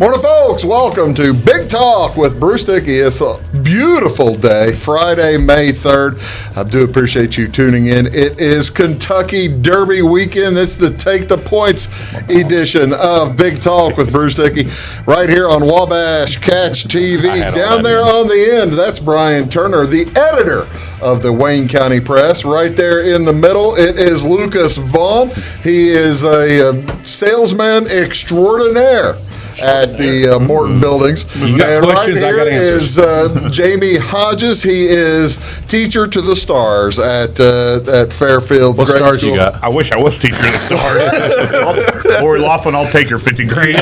Morning, folks. Welcome to Big Talk with Bruce Dickey. It's a beautiful day, Friday, May 3rd. I do appreciate you tuning in. It is Kentucky Derby weekend. It's the Take the Points edition of Big Talk with Bruce Dickey right here on Wabash Catch TV. Down there on the end, that's Brian Turner, the editor of the Wayne County Press. Right there in the middle, it is Lucas Vaughan. He is a salesman extraordinaire at the Morton Buildings. And right here is Jamey Hodges. He is teacher to the stars at Fairfield. What Grade stars School. you got? I wish I was teaching the stars. Lori Laughlin, I'll take your 50 grand.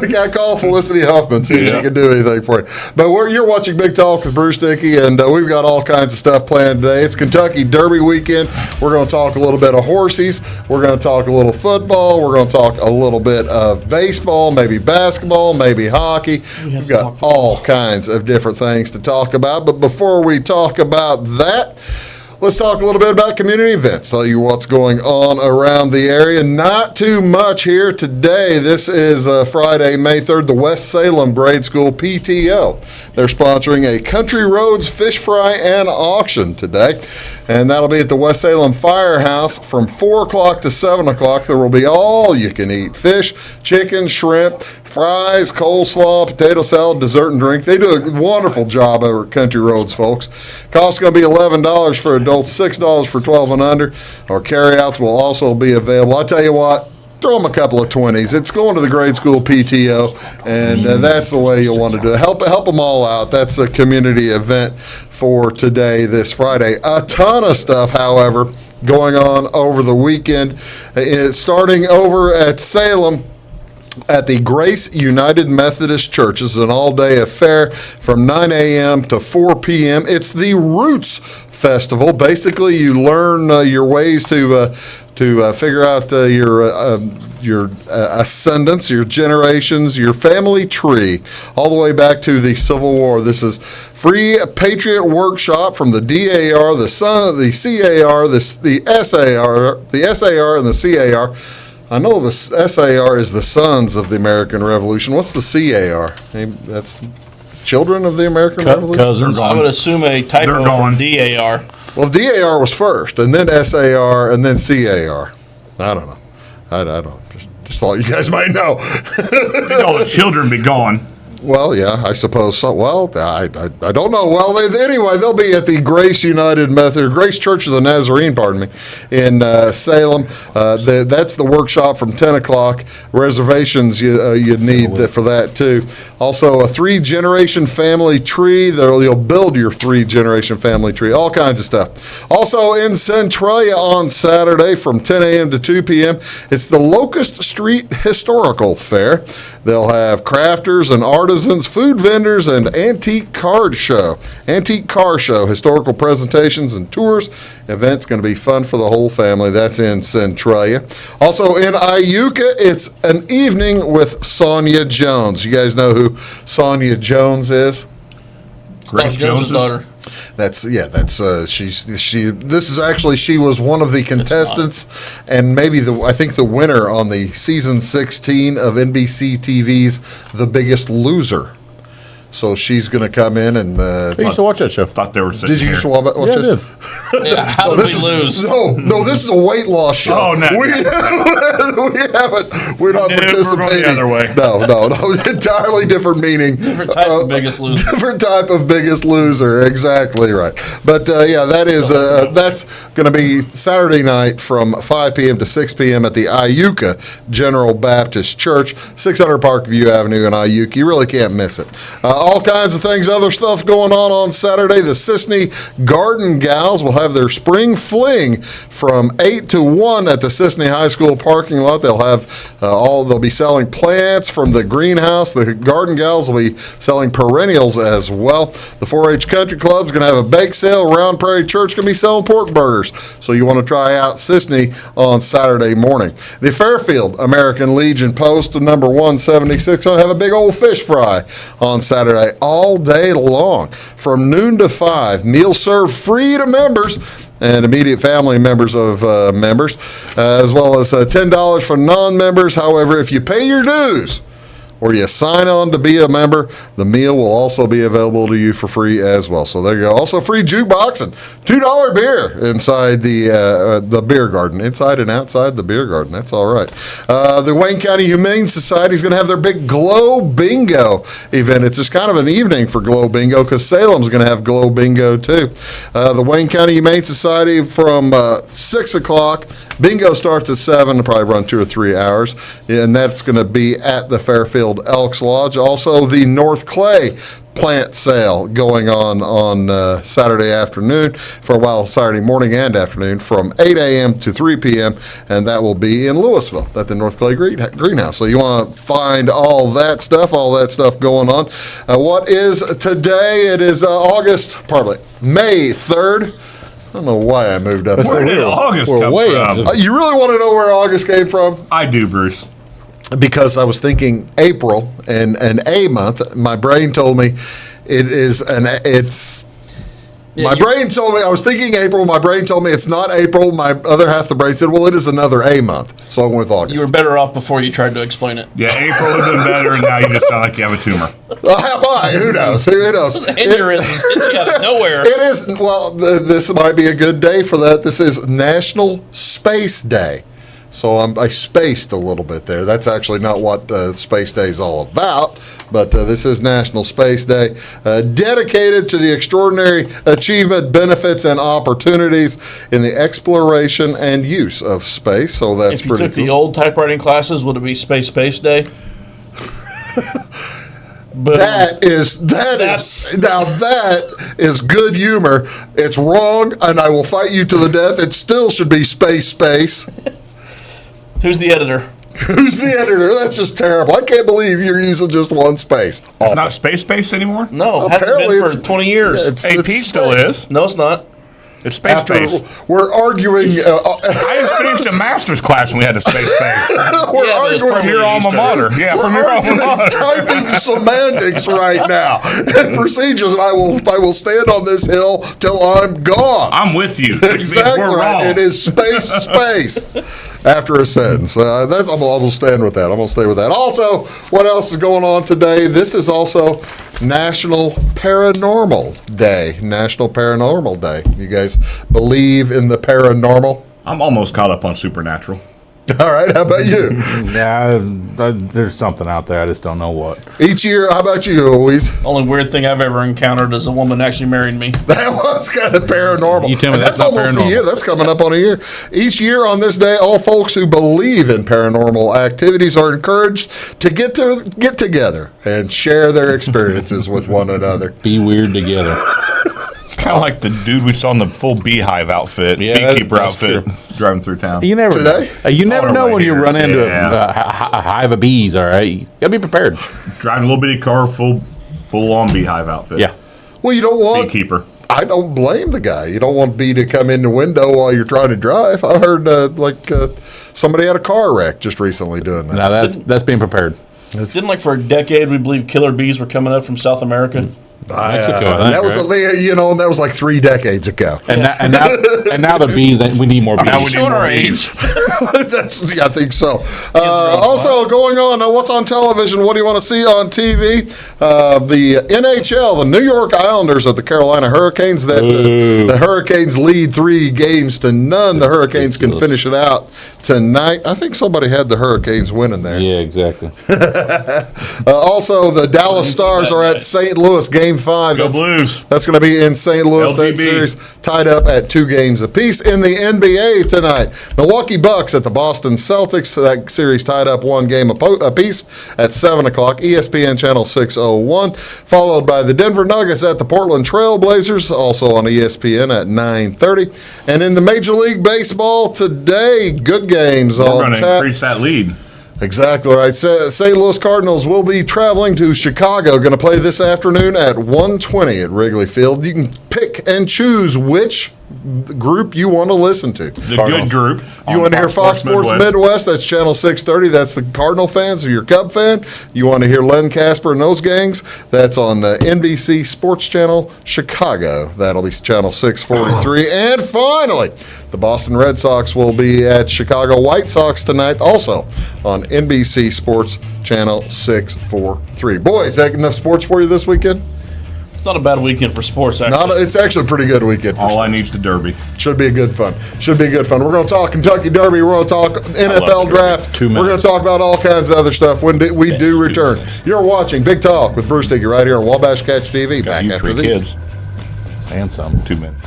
We got call Felicity Huffman, see if she can do anything for you. But you're watching Big Talk with Bruce Dickey, and we've got all kinds of stuff planned today. It's Kentucky Derby weekend. We're going to talk a little bit of horses. We're going to talk a little football. We're going to talk a little bit of baseball, maybe basketball, maybe hockey. We've got all kinds of different things to talk about. But before we talk about that, let's talk a little bit about community events. Tell you what's going on around the area. Not too much here today. This is Friday, May 3rd, the West Salem Grade School PTO. They're sponsoring a Country Roads Fish Fry and Auction today. And that'll be at the West Salem Firehouse from 4 o'clock to 7 o'clock. There will be all you can eat fish, chicken, shrimp, fries, coleslaw, potato salad, dessert, and drink. They do a wonderful job over at Country Roads, folks. Cost going to be $11 for adults, $6 for 12 and under. Our carryouts will also be available. I tell you what, throw them a couple of 20s. It's going to the grade school PTO, and that's the way you'll want to do it. Help them all out. That's a community event for today, this Friday. A ton of stuff, however, going on over the weekend. Starting over at Salem, at the Grace United Methodist Church. It's an all-day affair from 9 a.m. to 4 p.m. It's the Roots Festival. Basically, you learn your ways to figure out your ascendants, your generations, your family tree, all the way back to the Civil War. This is free Patriot workshop from the DAR, the CAR, the SAR, and the CAR. I know the SAR is the Sons of the American Revolution. What's the CAR? Maybe that's Children of the American Revolution? Cousins. I would assume a typo from DAR. Well, DAR was first, and then SAR, and then CAR. I don't know. I don't. Just thought you guys might know. All the children be gone. Well, yeah, I suppose so. Well, I don't know. Well, anyway, they'll be at the Grace Church of the Nazarene, in Salem. That's the workshop from 10 o'clock. Reservations you need for that, too. Also, a 3-generation family tree. You'll build your 3-generation family tree. All kinds of stuff. Also, in Centralia on Saturday from 10 a.m. to 2 p.m., it's the Locust Street Historical Fair. They'll have crafters and artisans, food vendors, and antique car show, historical presentations and tours. Event's going to be fun for the whole family. That's in Centralia. Also in Iuka, it's an evening with Sonia Jones. You guys know who Sonia Jones is? Grace Jones' daughter. She was one of the contestants and maybe I think the winner on the season 16 of NBC TV's The Biggest Loser. So she's going to come in and. I used to watch that show. Thought they were sitting Did you here. used to watch Yeah, I it? did. Yeah, how did we lose? No, this is a weight loss show. Oh, no. We haven't. We're not No, we're participating. going the other way. No. Entirely different meaning. Different type of Biggest Loser. Different type of Biggest Loser. Exactly right. But that is that's going to be Saturday night from 5 p.m. to 6 p.m. at the Iuka General Baptist Church, 600 Parkview Avenue in Iuka. You really can't miss it. All kinds of things, other stuff going on Saturday. The Sisney Garden Gals will have their spring fling from 8 to 1 at the Sisney High School parking lot. They'll have they'll be selling plants from the greenhouse. The Garden Gals will be selling perennials as well. The 4-H Country Club's going to have a bake sale. Round Prairie Church going to be selling pork burgers. So you want to try out Sisney on Saturday morning. The Fairfield American Legion Post, number 176, going to have a big old fish fry on Saturday all day long from noon to 5. Meals served free to members. and immediate family members of members, as well as $10 for non-members. However, if you pay your dues or you sign on to be a member, the meal will also be available to you for free as well. So there you go. Also free jukebox and $2 beer inside the beer garden, inside and outside the beer garden. That's all right. The Wayne County Humane Society is going to have their big Glow Bingo event. It's just kind of an evening for Glow Bingo because Salem's going to have Glow Bingo too. The Wayne County Humane Society from 6 o'clock. Bingo starts at 7, it'll probably run 2 or 3 hours, and that's going to be at the Fairfield Elks Lodge. Also, the North Clay plant sale going on Saturday afternoon for a while, Saturday morning and afternoon from 8 a.m. to 3 p.m., and that will be in Louisville at the North Clay Greenhouse. So you want to find all that stuff going on. What is today? It is May 3rd. I don't know why I moved up. Where did August come from? You really want to know where August came from? I do, Bruce. Because I was thinking April and an A month. My brain told me brain told me, I was thinking April, my brain told me it's not April. My other half of the brain said, well, it is another A month. So I went with August. You were better off before you tried to explain it. Yeah, April would have been better, and now you just sound like you have a tumor. How about? Who knows? Who knows? Aneurysms hit you out of nowhere. It is, well, this might be a good day for that. This is National Space Day. So I spaced a little bit there. That's actually not what Space Day is all about, but this is National Space Day, dedicated to the extraordinary achievement, benefits, and opportunities in the exploration and use of space. So that's if you pretty took cool. the old typewriting classes, would it be Space Day? But That is good humor. It's wrong, and I will fight you to the death. It still should be space. Who's the editor? Who's the editor? That's just terrible. I can't believe you're using just one space. It's not space anymore? No, it hasn't been for 20 years. AP still is. No, it's not. It's space. We're arguing. I just finished a master's class when we had a space. We're arguing From your alma mater. Yeah, from your alma mater. Typing semantics right now and procedures. And I will stand on this hill till I'm gone. I'm with you. Exactly right. It is space. After a sentence. I will stand with that. I'm going to stay with that. Also, what else is going on today? This is also National Paranormal Day. National Paranormal Day. You guys believe in the paranormal? I'm almost caught up on Supernatural. All right, how about you? Yeah, there's something out there. I just don't know what. Each year, how about you, Louise? Only weird thing I've ever encountered is a woman actually married me. That was kind of paranormal. You tell me that's not almost paranormal. a year. That's coming up on a year. Each year on this day, all folks who believe in paranormal activities are encouraged to get together and share their experiences with one another. Be weird together. Kind of like the dude we saw in the full beehive outfit, beekeeper that's outfit, driving through town. You never Today? know when you here. run into Yeah. a hive of bees. All right, you gotta be prepared. Driving a little bitty car, full on beehive outfit. Yeah. Well, you don't want. Beekeeper. I don't blame the guy. You don't want bee to come in the window while you're trying to drive. I heard somebody had a car wreck just recently doing that. Now that's being prepared. Didn't for a decade we believe killer bees were coming up from South America? Mexico, I think, that was right? that was like 3 decades ago. And now the bees. We need more bees. Now we need Showing more our bees. age. I think so. Also going on, what's on television? What do you want to see on TV? The NHL, the New York Islanders of the Carolina Hurricanes. The Hurricanes lead 3-0. The Hurricanes can finish it out tonight. I think somebody had the Hurricanes winning there. Yeah, exactly. Also, the Dallas Stars are at St. Louis, Game 5. Go Blues. That's going to be in St. Louis. That LGB. series tied up at 2 games apiece. In the NBA tonight, Milwaukee Bucks at the Boston Celtics. That series tied up 1 game apiece at 7 o'clock. ESPN Channel 601. Followed by the Denver Nuggets at the Portland Trail Blazers, also on ESPN at 9:30. And in the Major League Baseball today, good games We're on going to tap. increase that lead. Exactly right. St. Louis Cardinals will be traveling to Chicago. Going to play this afternoon at 1:20 at Wrigley Field. You can pick and choose which group you want to listen to. The good group. You want to hear Fox Sports Midwest? That's channel 630. That's the Cardinal fans or your Cub fan. You want to hear Len Casper and those gangs? That's on NBC Sports Channel Chicago. That'll be channel 643. And finally, the Boston Red Sox will be at Chicago White Sox tonight, also on NBC Sports Channel 643. Boys, is that enough sports for you this weekend? It's not a bad weekend for sports, actually. It's actually a pretty good weekend for All sports. I need is the Derby. Should be a good fun. We're going to talk Kentucky Derby. We're going to talk NFL draft. 2 We're going minutes. to talk about all kinds of other stuff when we do return. You're watching Big Talk with Bruce Dickey right here on Wabash Catch TV. Back You after 3 these. kids. And some. 2 minutes.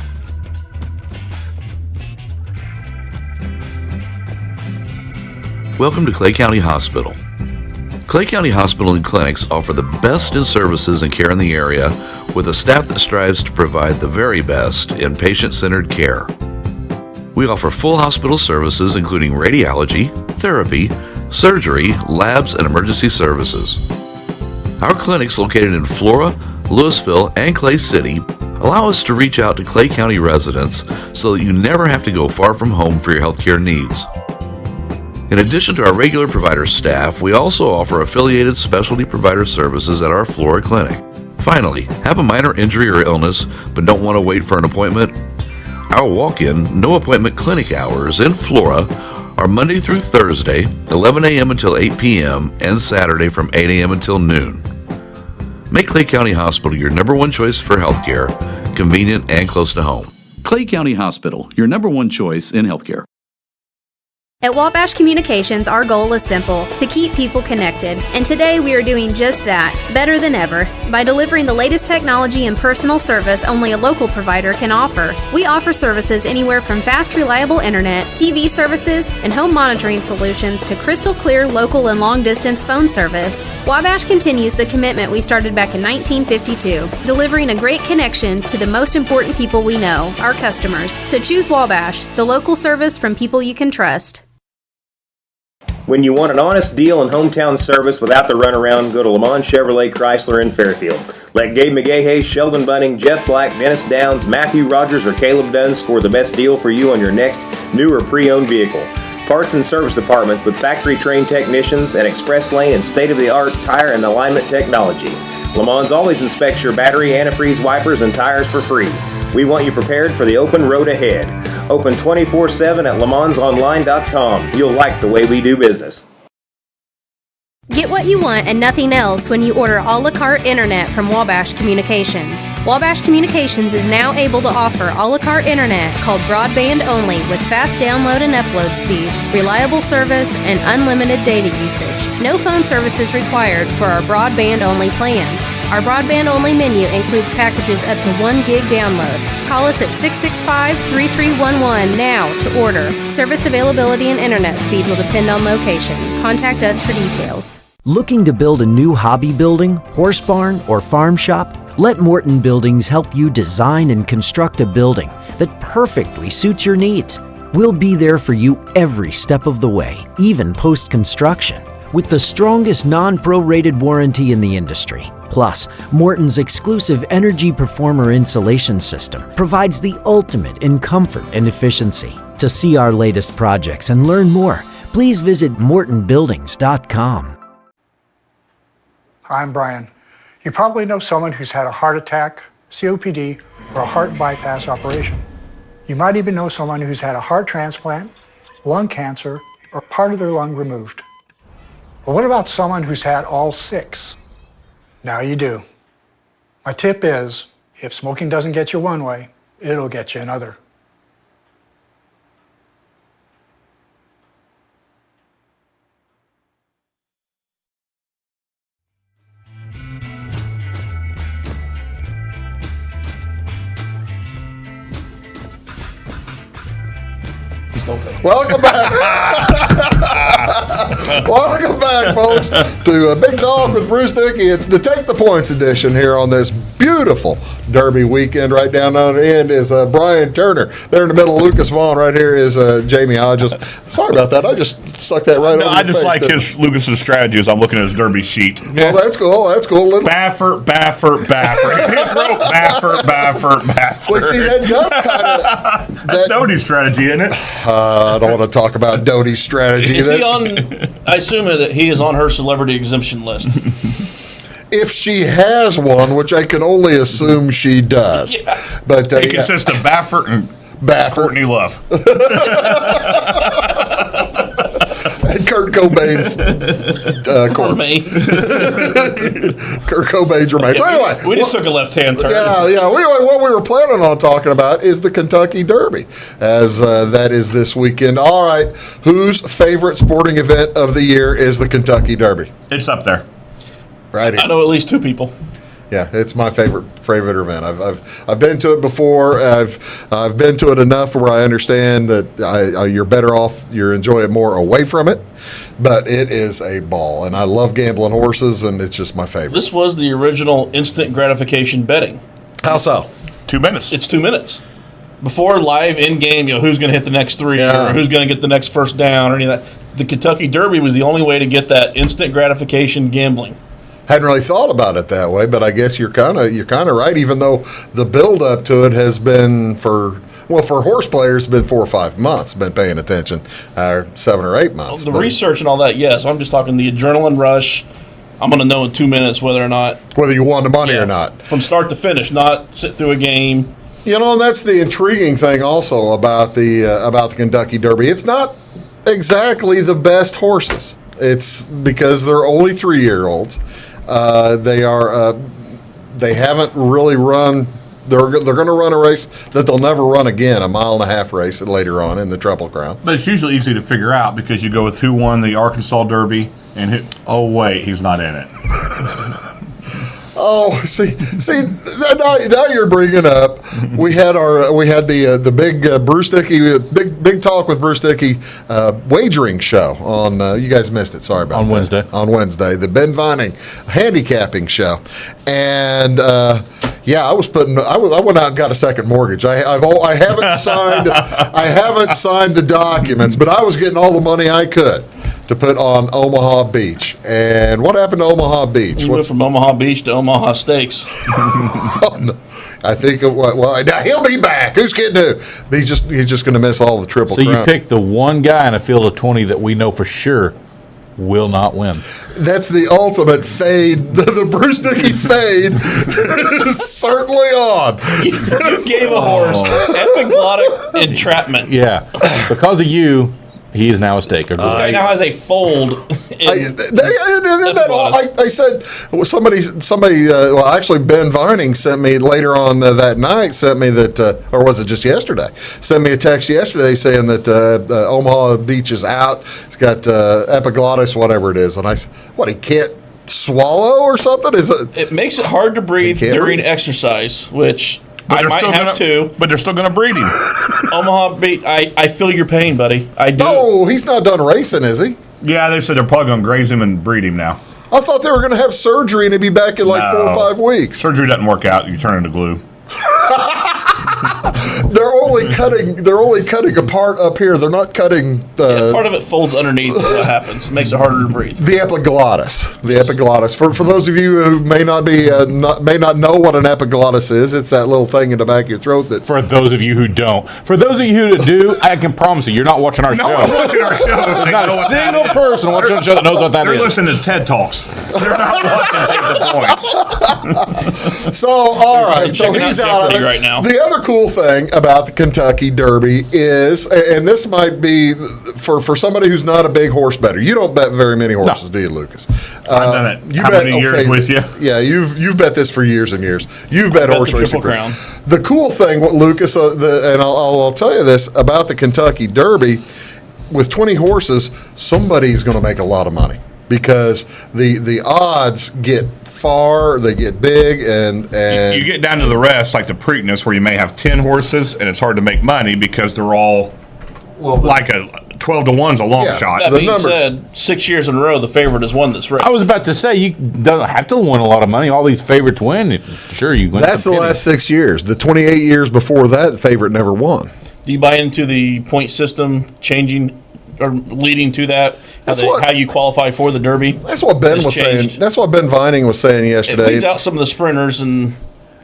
Welcome to Clay County Hospital. Clay County Hospital and Clinics offer the best in services and care in the area with a staff that strives to provide the very best in patient-centered care. We offer full hospital services including radiology, therapy, surgery, labs, and emergency services. Our clinics located in Flora, Louisville, and Clay City allow us to reach out to Clay County residents so that you never have to go far from home for your healthcare needs. In addition to our regular provider staff, we also offer affiliated specialty provider services at our Flora clinic. Finally, have a minor injury or illness but don't want to wait for an appointment? Our walk-in, no-appointment clinic hours in Flora are Monday through Thursday, 11 a.m. until 8 p.m., and Saturday from 8 a.m. until noon. Make Clay County Hospital your number one choice for healthcare, convenient and close to home. Clay County Hospital, your number one choice in healthcare. At Wabash Communications, our goal is simple, to keep people connected. And today we are doing just that, better than ever, by delivering the latest technology and personal service only a local provider can offer. We offer services anywhere from fast, reliable internet, TV services, and home monitoring solutions to crystal clear local and long-distance phone service. Wabash continues the commitment we started back in 1952, delivering a great connection to the most important people we know, our customers. So choose Wabash, the local service from people you can trust. When you want an honest deal and hometown service without the runaround, go to Lamont Chevrolet Chrysler in Fairfield. Let Gabe McGahey, Sheldon Bunning, Jeff Black, Dennis Downs, Matthew Rogers, or Caleb Dunn score the best deal for you on your next new or pre-owned vehicle. Parts and service departments with factory-trained technicians and express lane and state-of-the-art tire and alignment technology. Lamont's always inspects your battery, antifreeze, wipers, and tires for free. We want you prepared for the open road ahead. Open 24/7 at LaMonsOnline.com. You'll like the way we do business. Get what you want and nothing else when you order a la carte internet from Wabash Communications. Wabash Communications is now able to offer a la carte internet called broadband only with fast download and upload speeds, reliable service, and unlimited data usage. No phone service is required for our broadband only plans. Our broadband only menu includes packages up to 1 gig download. Call us at 665-3311 now to order. Service availability and internet speed will depend on location. Contact us for details. Looking to build a new hobby building, horse barn, or farm shop? Let Morton Buildings help you design and construct a building that perfectly suits your needs. We'll be there for you every step of the way, even post-construction, with the strongest non-prorated warranty in the industry. Plus, Morton's exclusive Energy Performer insulation system provides the ultimate in comfort and efficiency. To see our latest projects and learn more, please visit mortonbuildings.com. Hi, I'm Brian. You probably know someone who's had a heart attack, COPD, or a heart bypass operation. You might even know someone who's had a heart transplant, lung cancer, or part of their lung removed. But what about someone who's had all 6? Now you do. My tip is, if smoking doesn't get you one way, it'll get you another. Welcome back. Welcome back, folks, to Big Talk with Bruce Dickey. It's the Take the Points edition here on this beautiful Derby weekend. Right down on the end is Brian Turner. There in the middle, Lucas Vaughan. Right here is Jamey Hodges. Sorry about that. I just stuck that right over I your just face, like Lucas's strategy as I'm looking at his Derby sheet. Well, that's cool. That's cool. Baffert. His rope, Baffert. Well, see, that does kind of... That's Doty's strategy, isn't it? I don't want to talk about Doty's strategy. Is he on? I assume that he is on her celebrity exemption list. If she has one, which I can only assume she does. Yeah. But It consists of Baffert and Courtney Love. And Kurt Cobain's corpse. Kurt Cobain's remains. So anyway, we just took a left-hand turn. Yeah. What we were planning on talking about is the Kentucky Derby, as that is this weekend. All right, whose favorite sporting event of the year is the Kentucky Derby? It's up there. Right. I know at least two people. Yeah, it's my favorite event. I've been to it before. I've been to it enough where I understand that you're better off, you enjoy it more away from it. But it is a ball, and I love gambling horses, and it's just my favorite. This was the original instant gratification betting. How so? 2 minutes. It's 2 minutes. Before live in-game, who's going to hit the next three, or who's going to get the next first down, or any of that. The Kentucky Derby was the only way to get that instant gratification gambling. Hadn't really thought about it that way, but I guess you're kind of right. Even though the build up to it has been for horse players, it's been 4 or 5 months. Been paying attention, 7 or 8 months. The research and all that, yes. I'm just talking the adrenaline rush. I'm going to know in 2 minutes whether you won the money or not, from start to finish, not sit through a game. And that's the intriguing thing also about the Kentucky Derby. It's not exactly the best horses. It's because they're only 3-year-olds. They haven't really run. They're going to run a race that they'll never run again, a 1.5 mile race later on in the Triple Crown. But it's usually easy to figure out because you go with who won the Arkansas Derby and oh wait, he's not in it. Oh, see, now you're bringing up. We had the big Bruce Dickey big talk with Bruce Dickey wagering show on. You guys missed it. Sorry about that. On Wednesday, the Ben Vining handicapping show, and I went out and got a second mortgage. I haven't signed the documents, but I was getting all the money I could to put on Omaha Beach. And what happened to Omaha Beach? You went from Omaha Beach to Omaha Steaks. Oh, no. I think now he'll be back. Who's kidding who? He's just going to miss all the Triple Crown. So you picked the one guy in a field of 20 that we know for sure will not win. That's the ultimate fade. The Bruce Dickey fade is certainly on. You gave a horse epiglottic entrapment. Yeah. Because of you, he is now a staker. This guy now has a fold. I said somebody. Actually, Ben Vining sent me later on that night. Sent me that, or was it just yesterday? Sent me a text yesterday saying that Omaha Beach is out. It's got epiglottis, whatever it is, and I said, "What? He can't swallow or something?" It makes it hard to breathe during exercise, which I might have to. But they're still going to breed him. Omaha Beach, I feel your pain, buddy. I do. No, he's not done racing, is he? Yeah, they said they're probably going to graze him and breed him now. I thought they were going to have surgery and he'd be back in 4 or 5 weeks. Surgery doesn't work out. You turn into glue. They're only cutting a part up here. They're not cutting. Part of it folds underneath. What happens? It makes it harder to breathe. The epiglottis. For those of you who may not know what an epiglottis is, it's that little thing in the back of your throat that. For those of you who don't, for those of you who do, I can promise you, you're not watching our show. No one's watching our show. There's not a single person watching our show that knows what that is. They're listening to TED Talks. They're not watching Take the Points. So all right, so he's out of it right now. The other cool thing about the Kentucky Derby is, and this might be for somebody who's not a big horse bettor. You don't bet very many horses, do you, Lucas? I've done it. How many years with you? Yeah, you've bet this for years and years. You've bet horse racing. Crown. The cool thing, Lucas, and I'll tell you this about the Kentucky Derby, with 20 horses, somebody's going to make a lot of money because the odds get far, they get big, and you get down to the rest, like the Preakness, where you may have 10 horses, and it's hard to make money because they're all like a 12 to 1's a long Yeah. shot. That The being numbers- said, 6 years in a row, the favorite has won this race. I was about to say, you don't have to win a lot of money. All these favorites win. Sure, you win. That's the some pennies. last 6 years. The 28 years before that, the favorite never won. Do you buy into the point system changing or leading to that? How you qualify for the Derby? That's what Ben has was changed. saying. That's what Ben Vining was saying It yesterday. weeds out some of the sprinters, and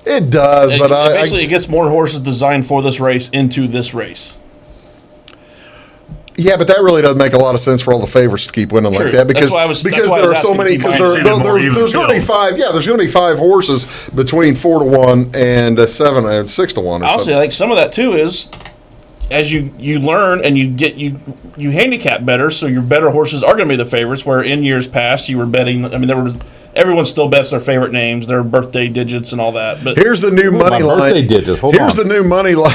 It does, but basically it gets more horses designed for this race into this race. yeah, but that really doesn't make a lot of sense for all the favorites to keep winning True. like that because That's why because I there was are so asking many to be because mindful. there's going to be five. Yeah, there's going to be 5 horses between 4 to 1 and 7 and 6 to 1. Or Honestly, something. I think some of that too is as you learn and you handicap better, so your better horses are going to be the favorites. Where in years past you were betting. I mean, everyone still bets their favorite names, their birthday digits, and all that. But Here's the new money line. birthday digits. Hold Here's on. the new money line.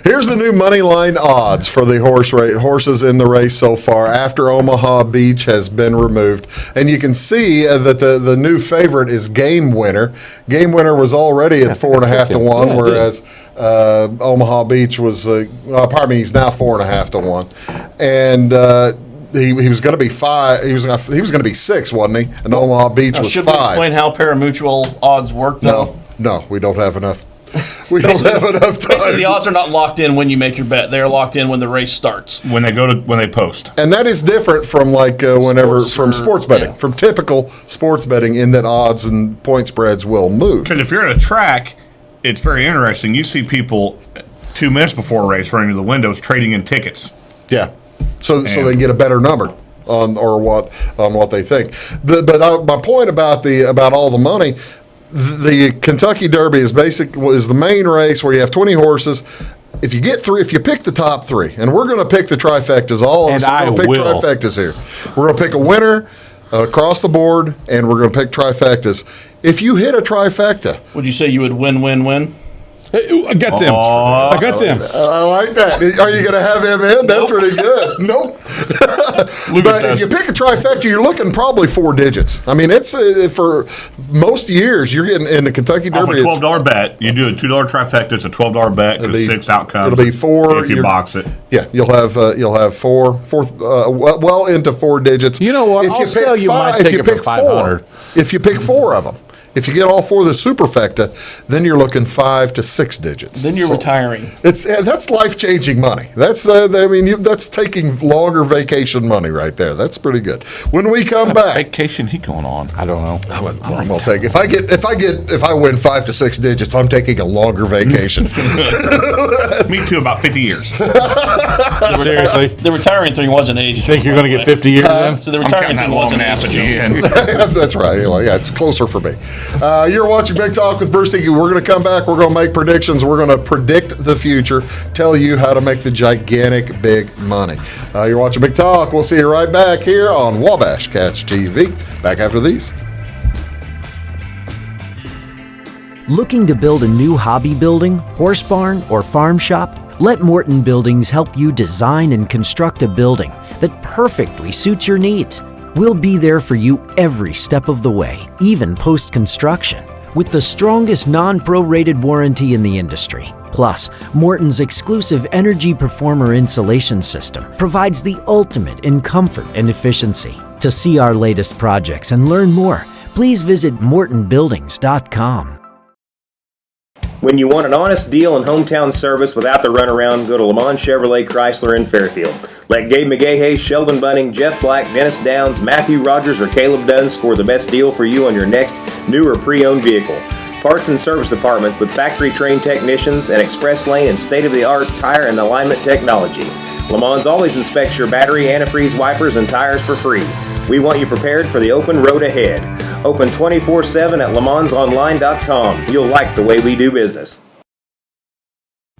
Here's the new money line odds for the horses in the race so far after Omaha Beach has been removed, and you can see that the new favorite is Game Winner. Game Winner was already at 4.5 to 1, Yeah, whereas Omaha Beach was. Pardon me, he's now 4.5 to 1, and. He was going to be 5. He was going to be 6, wasn't he? And Omaha Beach was should we 5. explain how parimutuel odds work, though? No, we don't have enough. We don't have enough time. Basically, the odds are not locked in when you make your bet. They are locked in when the race starts. When they post. And that is different from sports betting, from typical sports betting, in that odds and point spreads will move. Because if you're at a track, it's very interesting. You see people 2 minutes before a race running to the windows trading in tickets. Yeah, so they can get a better number on what they think. My point about all the money. The Kentucky Derby is the main race where you have 20 horses. If you pick the top 3, and we're going to pick the trifectas, all of us are going to pick trifectas here. We're going to pick a winner across the board, and we're going to pick trifectas. If you hit a trifecta, Would you say you would win? I got them. I got them. I like that. Are you going to have him in? That's pretty good. Nope. But if you pick a trifecta, you're looking probably 4 digits. I mean, it's for most years you're getting in the Kentucky Derby. Off a $12 bet, you do a $2 trifecta. It's a $12 bet because 6 outcomes. It'll be 4 if you box it. Yeah, you'll have four well into 4 digits. You know what? I'll sell you my ticket for $500. If you pick 4 of them. If you get all 4 of the superfecta, then you're looking 5 to 6 digits. Then you're retiring. That's life-changing money. That's that's taking longer vacation money right there. That's pretty good. When we come back, Vacation he going on? I don't know. I'm gonna take if I win 5 to 6 digits, I'm taking a longer vacation. Me too, about 50 years. Seriously? The retiring thing wasn't age. You think you're going to get 50 years then? So the retiring thing wasn't nap at the age. end. That's right. Yeah, it's closer for me. You're watching Big Talk with Bruce Dickey. We're going to come back. We're going to make predictions. We're going to predict the future, tell you how to make the gigantic big money. You're watching Big Talk. We'll see you right back here on Wabash Catch TV. Back after these. Looking to build a new hobby building, horse barn, or farm shop? Let Morton Buildings help you design and construct a building that perfectly suits your needs. We'll be there for you every step of the way, even post-construction, with the strongest non-prorated warranty in the industry. Plus, Morton's exclusive Energy Performer insulation system provides the ultimate in comfort and efficiency. To see our latest projects and learn more, please visit mortonbuildings.com. When you want an honest deal and hometown service without the runaround, go to Lamont Chevrolet Chrysler in Fairfield. Let Gabe McGahey, Sheldon Bunning, Jeff Black, Dennis Downs, Matthew Rogers, or Caleb Dunn score the best deal for you on your next new or pre-owned vehicle. Parts and service departments with factory-trained technicians and express lane and state-of-the-art tire and alignment technology. Lamont always inspects your battery, antifreeze, wipers, and tires for free. We want you prepared for the open road ahead. Open 24/7 at LeMansOnline.com. You'll like the way we do business.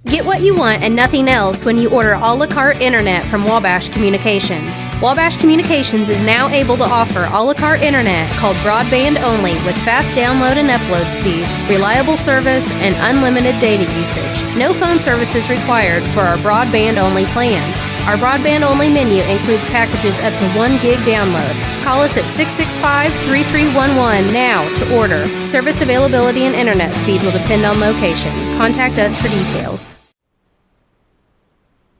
Get what you want and nothing else when you order a la carte internet from Wabash Communications. Wabash Communications is now able to offer a la carte internet called broadband only with fast download and upload speeds, reliable service, and unlimited data usage. No phone services required for our broadband only plans. Our broadband only menu includes packages up to 1 gig download. Call us at 665-3311 now to order. Service availability and internet speed will depend on location. Contact us for details.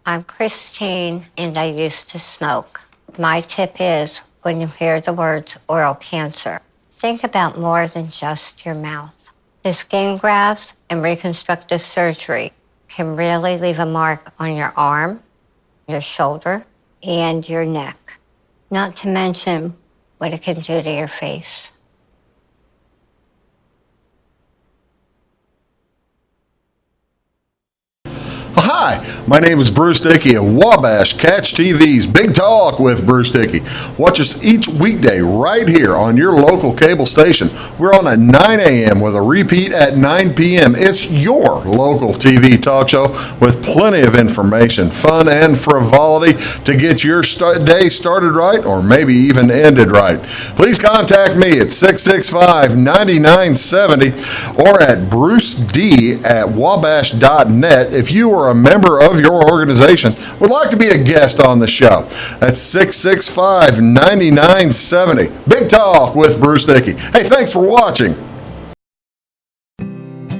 I'm Christine, and I used to smoke. My tip is, when you hear the words oral cancer, think about more than just your mouth. The skin grafts and reconstructive surgery can really leave a mark on your arm, your shoulder, and your neck. Not to mention what it can do to your face. Hi, my name is Bruce Dickey of Wabash Catch TV's Big Talk with Bruce Dickey. Watch us each weekday right here on your local cable station. We're on at 9 a.m. with a repeat at 9 p.m. It's your local TV talk show with plenty of information, fun, and frivolity to get your day started right or maybe even ended right. Please contact me at 665-9970 or at bruced@wabash.net if you are a member of your organization would like to be a guest on the show. That's 665-9970. Big Talk with Bruce Dickey. Hey, thanks for watching.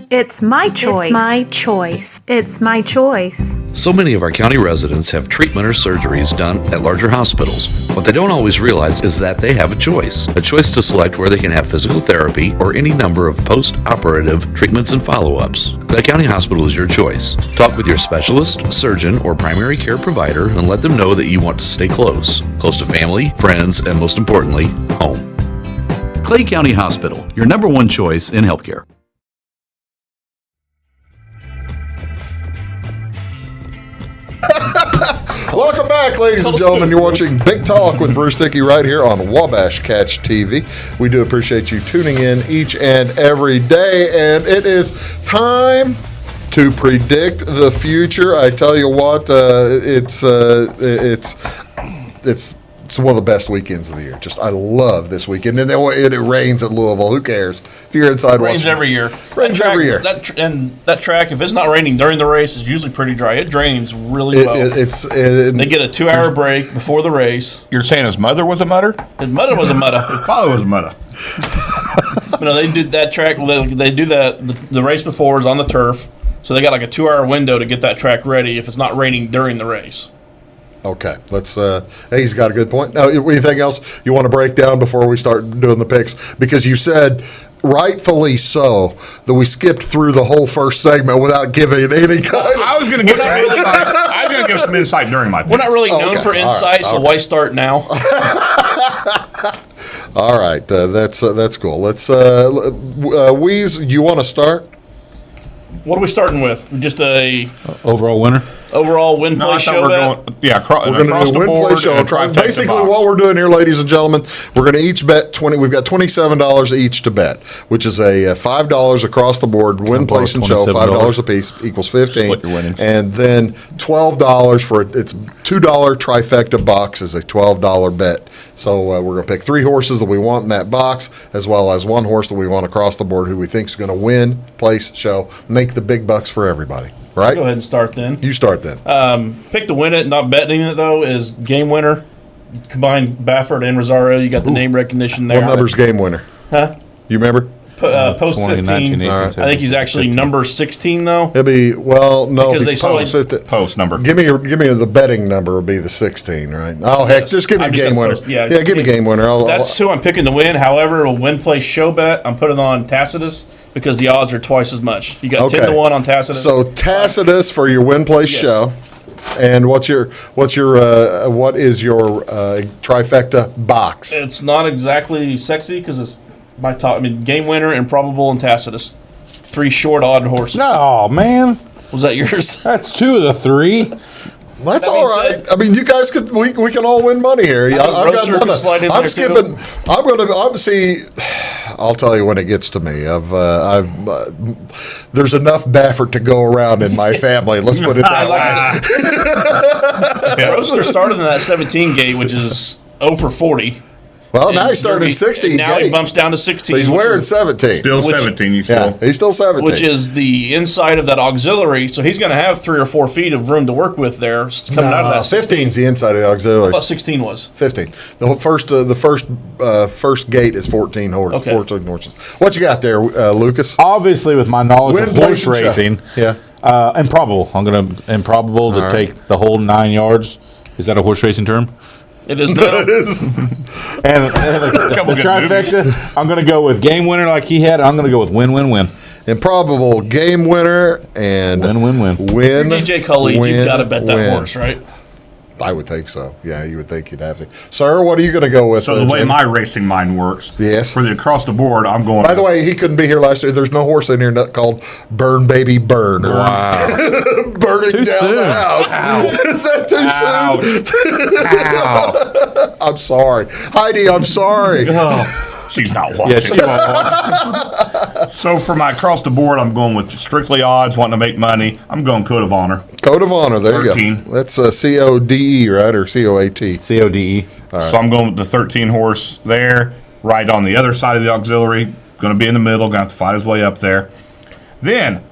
It's my choice. It's my choice. It's my choice. So many of our county residents have treatment or surgeries done at larger hospitals. What they don't always realize is that they have a choice to select where they can have physical therapy or any number of post-operative treatments and follow-ups. Clay County Hospital is your choice. Talk with your specialist, surgeon, or primary care provider and let them know that you want to stay close to family, friends, and most importantly, home. Clay County Hospital, your number one choice in healthcare. Welcome back, ladies and gentlemen. You're watching Big Talk with Bruce Dickey right here on Wabash Catch TV. We do appreciate you tuning in each and every day, and it is time to predict the future. I tell you what, it's one of the best weekends of the year. I love this weekend. And then it rains at Louisville. Who cares? If you're inside watching. Rains every year. Rains every year. That track, if it's not raining during the race, is usually pretty dry. It drains really well. They get a 2-hour break before the race. You're saying his mother was a mudder? His mother was a mudder. His father was a mudder. They did that track. They do that. The race before is on the turf. So they got like a 2-hour window to get that track ready if it's not raining during the race. Okay, let's. He's got a good point. Now, anything else you want to break down before we start doing the picks? Because you said, rightfully so, that we skipped through the whole first segment without giving any kind of. I was going to give some insight. I was going to give some insight during my picks. We're not really known for insight, so why start now? All right, that's cool. Let's. Weez, you want to start? What are we starting with? Just a overall winner. Overall win play show. We're going to do win play show. Basically, what we're doing here, ladies and gentlemen, we're going to each bet 20. We've got $27 each to bet, which is a $5 across the board win place and show. $5 a piece equals 15, and then $12 for it's $2 trifecta box is a $12 bet. So we're going to pick 3 horses that we want in that box, as well as 1 horse that we want across the board who we think is going to win place show, make the big bucks for everybody. Right? Go ahead and start then. You start then. Pick to win it, not betting it, though, is game winner. You combine Baffert and Rosario. You got the name recognition there. What number's game winner? Huh? You remember? Post 15. Right. I think he's actually 15. Number 16, though. He'll be, well, no, because if he's post 15. Post number. Give me the betting number will be the 16, right? Oh, heck, just give me game winner. Give me game winner. That's who I'm picking to win. However, a win play show bet, I'm putting on Tacitus, because the odds are twice as much. You got 10 to 1 on Tacitus. So Tacitus for your win place show. And what is your trifecta box? It's not exactly sexy because it's my top. I mean, game winner, improbable, and Tacitus. 3 short odd horses. No, man. Was that yours? That's 2 of the 3. That's all right. I mean, you guys could. We can all win money here. I've got none. I'm skipping. I'll tell you when it gets to me. There's enough Baffert to go around in my family. Let's put it that way. Roaster started in that 17 gate, which is 0 for 40. Well, now he's starting at 16. Now he bumps down to 16. So he's wearing 17. Still 17. He's still 17. Which is the inside of that auxiliary. So he's going to have 3 or 4 feet of room to work with there coming out of that. 15 is the inside of the auxiliary. I thought 16 was. 15. The first gate is 14 horses. Okay. 14 horses. What you got there, Lucas? Obviously, with my knowledge of horse racing, Improbable. I'm going to improbable to take the whole 9 yards. Is that a horse racing term? It is now. It is. And the trifecta, I'm going to go with game winner like he had. I'm going to go with win-win-win. Improbable game winner and win-win-win. Win. DJ Khalid, you've got to bet that horse, right? I would think so. Yeah, you would think you'd have to. Sir, what are you going to go with? So the way Jim? my racing mind works, yes, for the across the board, I'm going. By the way, he couldn't be here last year. There's no horse in here called Burn Baby Burn. Wow. Burning Too down soon. the house. Is that too soon? I'm sorry. Heidi, I'm sorry. She's not watching. Yeah, she won't watch. So for my across the board, I'm going with strictly odds, wanting to make money. I'm going Code of Honor. Code of Honor, there 13. you go. That's CODE, right? Or COAT? CODE. Right. So I'm going with the 13 horse there, right on the other side of the auxiliary. Going to be in the middle, going to have to fight his way up there. Then,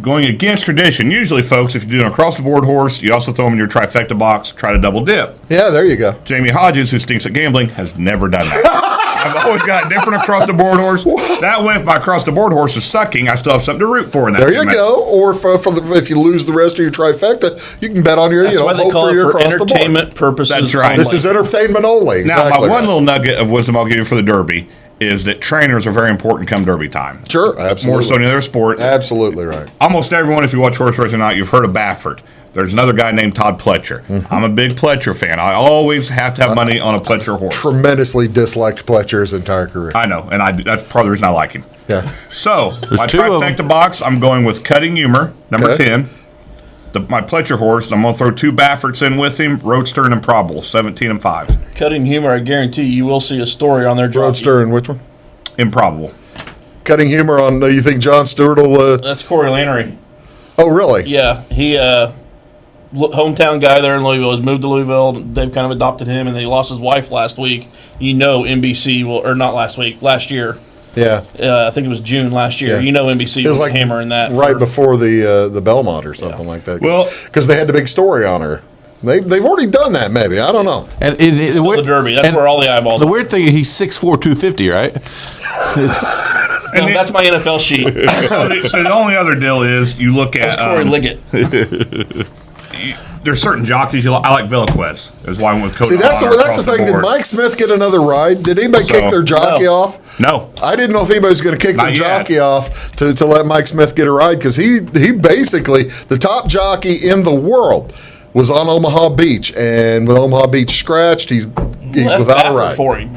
going against tradition. Usually, folks, if you're doing an across the board horse, you also throw them in your trifecta box, try to double dip. Yeah, there you go. Jamey Hodges, who stinks at gambling, has never done that. I've always got a different across the board horse. That way, if my across the board horse is sucking, I still have something to root for in that. There you go. Or if you lose the rest of your trifecta, you can bet on your, That's why they hope call for it your for across the board. entertainment purposes. That's right. This is entertainment only. Exactly Now, my one right. little nugget of wisdom I'll give you for the Derby is that trainers are very important come Derby time. Sure, absolutely. More so than any other sport. Absolutely right. Almost everyone, if you watch horse racing out, you've heard of Baffert. There's another guy named Todd Pletcher. Mm-hmm. I'm a big Pletcher fan. I always have to have money on a Pletcher horse. Tremendously disliked Pletcher his entire career. I know, and that's part of the reason I like him. Yeah. So, my two of trifecta box, I'm going with Cutting Humor, number 10. My Pletcher horse, I'm going to throw 2 Bafferts in with him, Roadster and Improbable, 17 and 5. Cutting Humor, I guarantee you will see a story on their jockey. Roadster and which one? Improbable. Cutting Humor on, you think John Stewart will... That's Corey Lannery. Oh, really? Yeah, he hometown guy there in Louisville has moved to Louisville. They've kind of adopted him, and then he lost his wife last week. NBC will, or not last week, last year. Yeah. I think it was June last year. Yeah. NBC was hammering that right before the Belmont or something like that. Well, because they had the big story on her. They've already done that, maybe. I don't know. And the Derby. That's where all the eyeballs. The weird thing is he's 6'4", 250, right? No, that's my NFL sheet. So the only other deal is you look at That's Corey Liggett. There's certain jockeys I like. Velasquez is why I went with Code See, of that's Honor the across thing. Did board. Mike Smith get another ride? Did anybody kick their jockey off? No. I didn't know if anybody was going to kick their jockey off to let Mike Smith get a ride because he basically, the top jockey in the world, was on Omaha Beach, and with Omaha Beach scratched, he's without a ride. For him.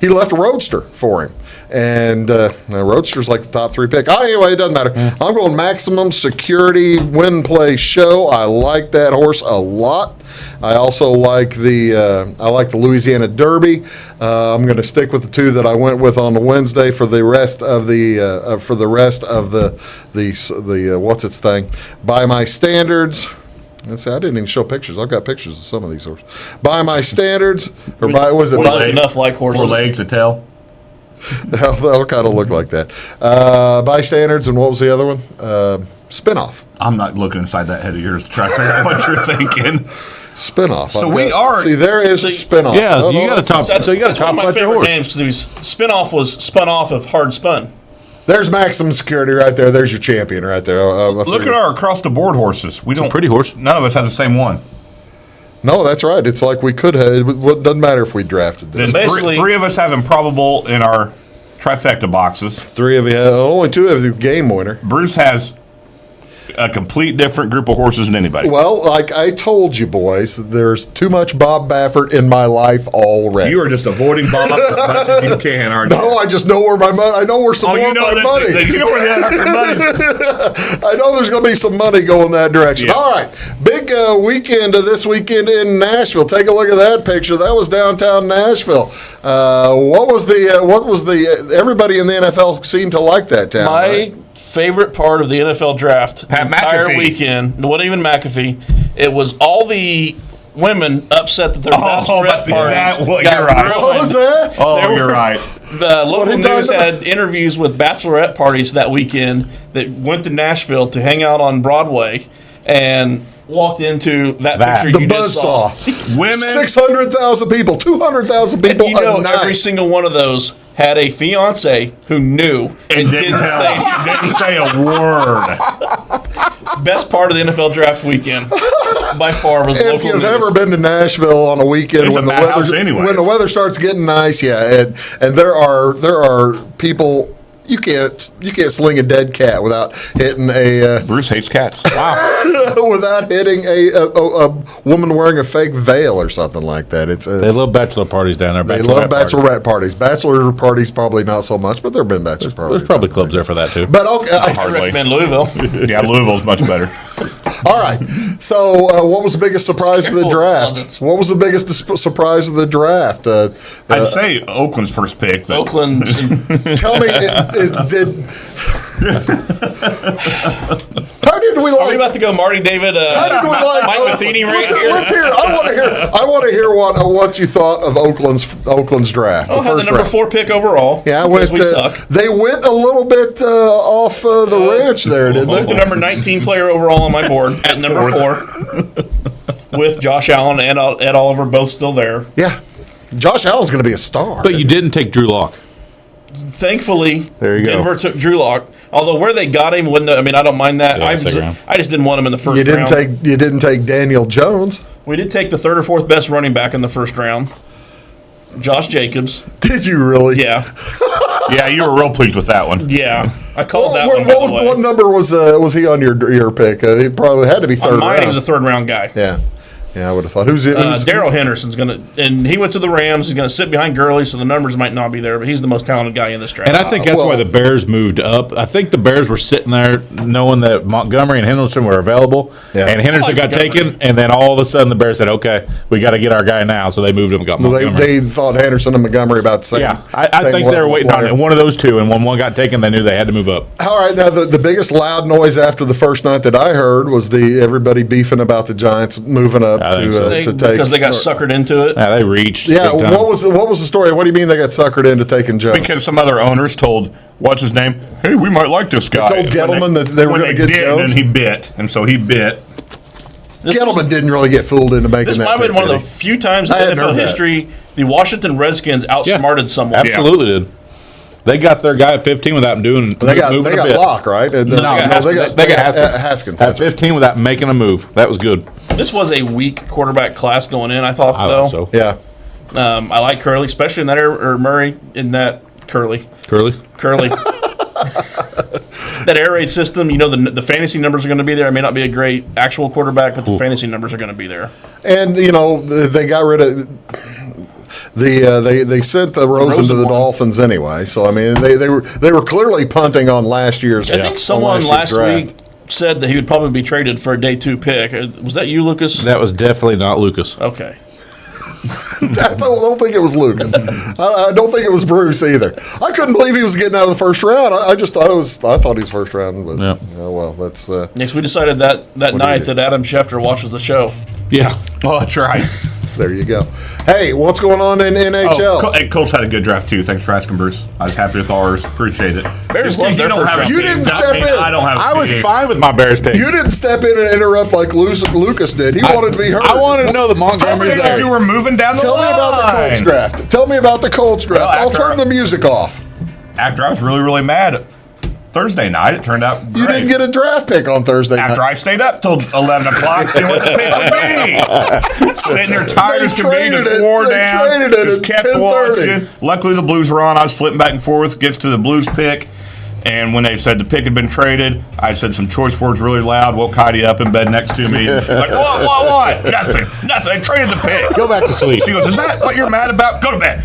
He left a Roadster for him, and Roadster's like the top 3 pick. Anyway, it doesn't matter. I'm going Maximum Security Win Play Show. I like that horse a lot. I also like the Louisiana Derby. I'm going to stick with the 2 that I went with on the Wednesday for the rest of the what's its thing. By my standards. Let's see, I didn't even show pictures. I've got pictures of some of these horses. By my standards, or by was it by enough like horses? 4 legs, a tail. They'll kind of look like that. By standards, and what was the other one? Spinoff. I'm not looking inside that head of yours to try to figure out what you're thinking. Spinoff. So there is Spinoff. Yeah, you got a top. That's one of my Pletcher favorite horse. names because Spinoff was spun off of Hard Spun. There's Maximum Security right there. There's your champion right there. Look at our across the board horses. We don't pretty horse. None of us have the same one. No, that's right. It's like we could have. It doesn't matter if we drafted this. Then three of us have Improbable in our trifecta boxes. 3 of you. Only 2 of you game winner. Bruce has a complete different group of horses than anybody. Well, like I told you, boys, there's too much Bob Baffert in my life already. You are just avoiding Bob as much as you can, aren't you? No, I just know where my money. I know where some more of my money. You know where the other money. I know there's going to be some money going that direction. Yeah. All right, big weekend this weekend in Nashville. Take a look at that picture. That was downtown Nashville. What was the? Everybody in the NFL seemed to like that town. My favorite part of the NFL draft, Pat the entire McAfee. weekend, it wasn't even McAfee. It was all the women upset that their bachelorette parties you're got right. ruined. What was that? Oh, you're right. The local he news talking had interviews with bachelorette parties that weekend that went to Nashville to hang out on Broadway and walked into that picture The you just saw. buzzsaw. Women. 600,000 people, 200,000 And people you know a night. every single one of those had a fiance who knew and didn't say a word. Best part of the NFL draft weekend by far was if local you've news. ever been to Nashville on a weekend when the weather starts getting nice, and there are people. You can't sling a dead cat without hitting a. Bruce hates cats. Wow. Without hitting a woman wearing a fake veil or something like that. They love bachelor parties down there. They love bachelorette parties. Bachelor parties probably not so much, but there have been bachelor parties. There's probably clubs there for that too. But okay, I recommend Louisville. Yeah, Louisville's much better. All right. So, what was the biggest surprise of the draft? What was the biggest surprise of the draft? I'd say Oakland's first pick. But. Oakland. Tell me, how did we like? Are we about to go Marty David? How did we like Mike Matheny right here? Let's hear. I want to hear what you thought of Oakland's draft. Oh, had the number 4 pick overall. Yeah, they went a little bit off the ranch there, didn't they? The number 19 player overall on my board at number 4, with Josh Allen and Ed Oliver both still there. Yeah, Josh Allen's going to be a star. But you didn't take Drew Lock. Thankfully, there you Denver go. took Drew Lock. Although where they got him, I don't mind that. I just didn't want him in the first round. You didn't take Daniel Jones. We did take the 3rd or 4th best running back in the first round, Josh Jacobs. Did you really? Yeah. Yeah, you were real pleased with that one. Yeah, I called that one. What number was he on your pick? He probably had to be 3rd on mine, round. he was a 3rd round guy. Yeah, I would have thought. Who's Darrell Henderson's and he went to the Rams. He's gonna sit behind Gurley, so the numbers might not be there, but he's the most talented guy in this draft. And I think that's why the Bears moved up. I think the Bears were sitting there knowing that Montgomery and Henderson were available, and Henderson got taken, and then all of a sudden the Bears said, "Okay, we got to get our guy now." So they moved him and got Montgomery. They thought Henderson and Montgomery about the same. Yeah, I think they were waiting on it. One of those two, and when one got taken, they knew they had to move up. All right, now the biggest loud noise after the first night that I heard was everybody beefing about the Giants moving up to take. Because they got suckered into it. Yeah, they reached. Yeah, what was the story? What do you mean they got suckered into taking Jones? Because some other owners told what's his name, hey, we might like this guy. They told Gettleman that they were going to get Jones, and then he bit, and so he bit. Gettleman didn't really get fooled into making that. This might have been one of the few times in NFL history the Washington Redskins outsmarted someone. Absolutely did. They got their guy at 15 without moving. They got Locke, right? They got Haskins at 15 without making a move. That was good. This was a weak quarterback class going in, I thought, though. So. Yeah. I like Curley, especially in that or Murray in that Curley. That air raid system, the fantasy numbers are going to be there. It may not be a great actual quarterback, but the fantasy numbers are going to be there. And they got rid of. They sent Rosen to the Dolphins anyway, so I mean they were clearly punting on last year's. I think someone last week said that he would probably be traded for a day 2 pick. Was that you, Lucas? That was definitely not Lucas. Okay. I don't think it was Lucas. I don't think it was Bruce either. I couldn't believe he was getting out of the first round. I thought he was first round, but well, that's. Next, we decided that night that Adam Schefter watches the show. Yeah. Oh, that's right. There you go. Hey, what's going on in NHL? Colts had a good draft too. Thanks for asking, Bruce. I was happy with ours. Appreciate it. Bears love their first round. You didn't step in. I was fine with my Bears pick. You didn't step in and interrupt like Lucas did. He wanted to be heard. I wanted to know that Montgomery. You were moving down the line. Tell me about the Colts draft. I'll turn the music off. After I was really, really mad Thursday night, it turned out great. You didn't get a draft pick on Thursday night. After I stayed up till 11 o'clock, seeing what the pick would be. Sitting there tired as could be, just wore down, just kept watching. Luckily, the Blues were on. I was flipping back and forth, gets to the Blues pick. And when they said the pick had been traded, I said some choice words really loud, woke Heidi up in bed next to me. Like, what? Nothing. I traded the pick. Go back to sleep. She goes, is that what you're mad about? Go to bed.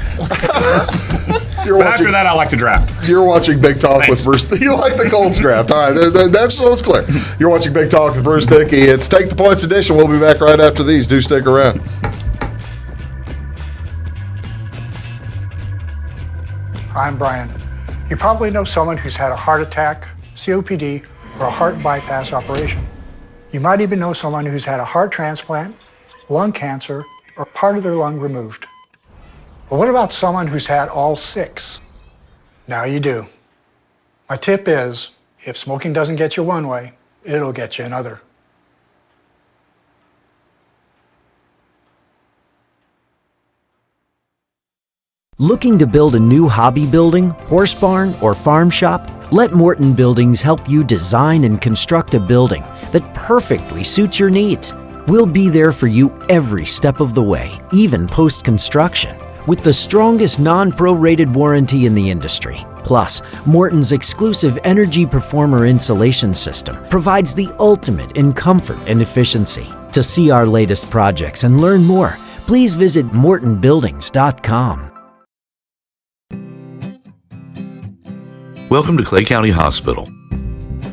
After that, I like to draft. You're watching Big Talk with Bruce. You like the Colts draft. All right, that's clear. You're watching Big Talk with Bruce Dickey. It's Take the Points edition. We'll be back right after these. Do stick around. I'm Brian. You probably know someone who's had a heart attack, COPD, or a heart bypass operation. You might even know someone who's had a heart transplant, lung cancer, or part of their lung removed. But what about someone who's had all 6? Now you do. My tip is, if smoking doesn't get you one way, it'll get you another. Looking to build a new hobby building, horse barn, or farm shop? Let Morton Buildings help you design and construct a building that perfectly suits your needs. We'll be there for you every step of the way, even post-construction, with the strongest non-prorated warranty in the industry. Plus, Morton's exclusive Energy Performer insulation system provides the ultimate in comfort and efficiency. To see our latest projects and learn more, please visit mortonbuildings.com. Welcome to Clay County Hospital.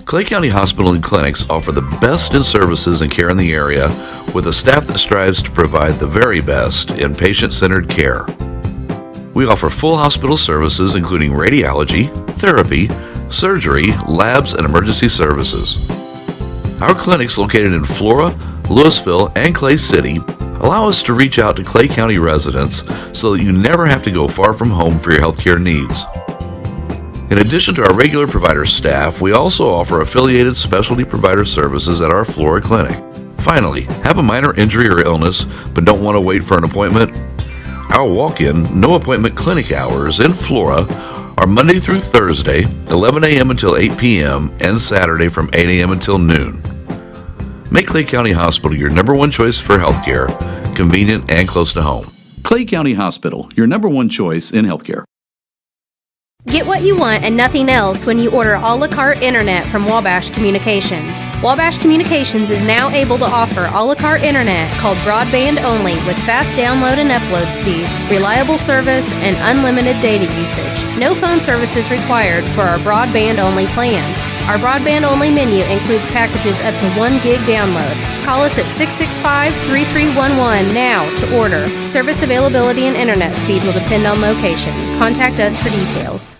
Clay County Hospital and Clinics offer the best in services and care in the area with a staff that strives to provide the very best in patient-centered care. We offer full hospital services including radiology, therapy, surgery, labs, and emergency services. Our clinics located in Flora, Louisville, and Clay City allow us to reach out to Clay County residents so that you never have to go far from home for your healthcare needs. In addition to our regular provider staff, we also offer affiliated specialty provider services at our Flora clinic. Finally, have a minor injury or illness but don't want to wait for an appointment? Our walk-in, no-appointment clinic hours in Flora are Monday through Thursday, 11 a.m. until 8 p.m., and Saturday from 8 a.m. until noon. Make Clay County Hospital your number one choice for healthcare, convenient and close to home. Clay County Hospital, your number one choice in healthcare. Get what you want and nothing else when you order a la carte internet from Wabash Communications. Wabash Communications is now able to offer a la carte internet called broadband only with fast download and upload speeds, reliable service, and unlimited data usage. No phone services required for our broadband only plans. Our broadband only menu includes packages up to 1 gig download. Call us at 665-3311 now to order. Service availability and internet speed will depend on location. Contact us for details.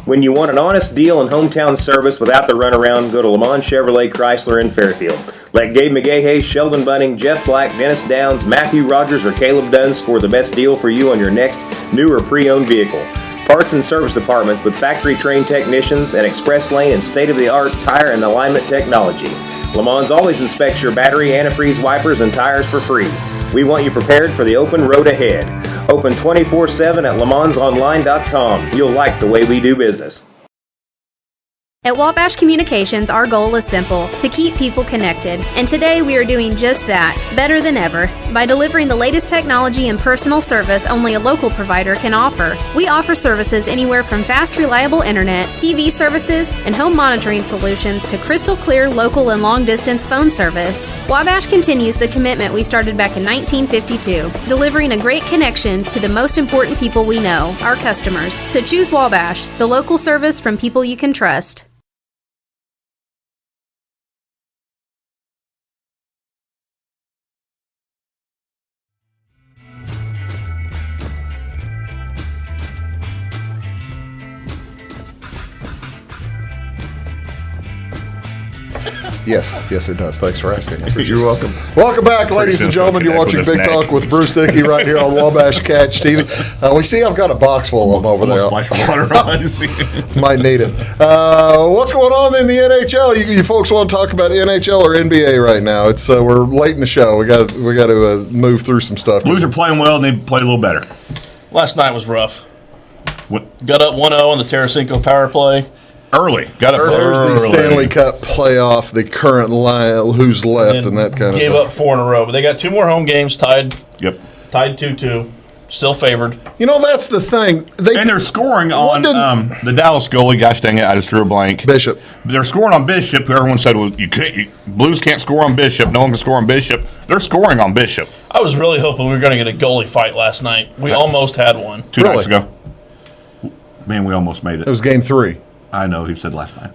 When you want an honest deal and hometown service without the runaround, go to Lamont Chevrolet Chrysler in Fairfield. Let Gabe McGahey, Sheldon Bunning, Jeff Black, Dennis Downs, Matthew Rogers, or Caleb Dunn score the best deal for you on your next new or pre-owned vehicle. Parts and service departments with factory-trained technicians and express lane and state-of-the-art tire and alignment technology. Lamont always inspects your battery, antifreeze, wipers, and tires for free. We want you prepared for the open road ahead. Open 24/7 at LeMansOnline.com. You'll like the way we do business. At Wabash Communications, our goal is simple, to keep people connected. And today we are doing just that, better than ever, by delivering the latest technology and personal service only a local provider can offer. We offer services anywhere from fast, reliable internet, TV services, and home monitoring solutions to crystal clear local and long-distance phone service. Wabash continues the commitment we started back in 1952, delivering a great connection to the most important people we know, our customers. So choose Wabash, the local service from people you can trust. Yes, it does. Thanks for asking. You're welcome. Welcome back, ladies and gentlemen. You're watching Big Talk with Bruce Dickey right here on Wabash Catch TV. We see I've got a box full of them over there. Might need it. What's going on in the NHL? You folks want to talk about NHL or NBA right now? It's we're late in the show. We got to move through some stuff. Blues are playing well, and they play a little better. Last night was rough. Got up 1-0 in the Tarasenko power play. Early. Got up There's the Stanley Cup playoff, the current line, who's left, and that kind of thing. Gave up 4 in a row, but they got 2 more home games tied. Yep. Tied 2-2. Still favored. You know, that's the thing. And they're scoring on the Dallas goalie. Gosh dang it, I just drew a blank. Bishop. They're scoring on Bishop. Everyone said, well, Blues can't score on Bishop. No one can score on Bishop. They're scoring on Bishop. I was really hoping we were going to get a goalie fight last night. We almost had one. 2 nights ago. Man, we almost made it. It was game 3. I know, he said last night.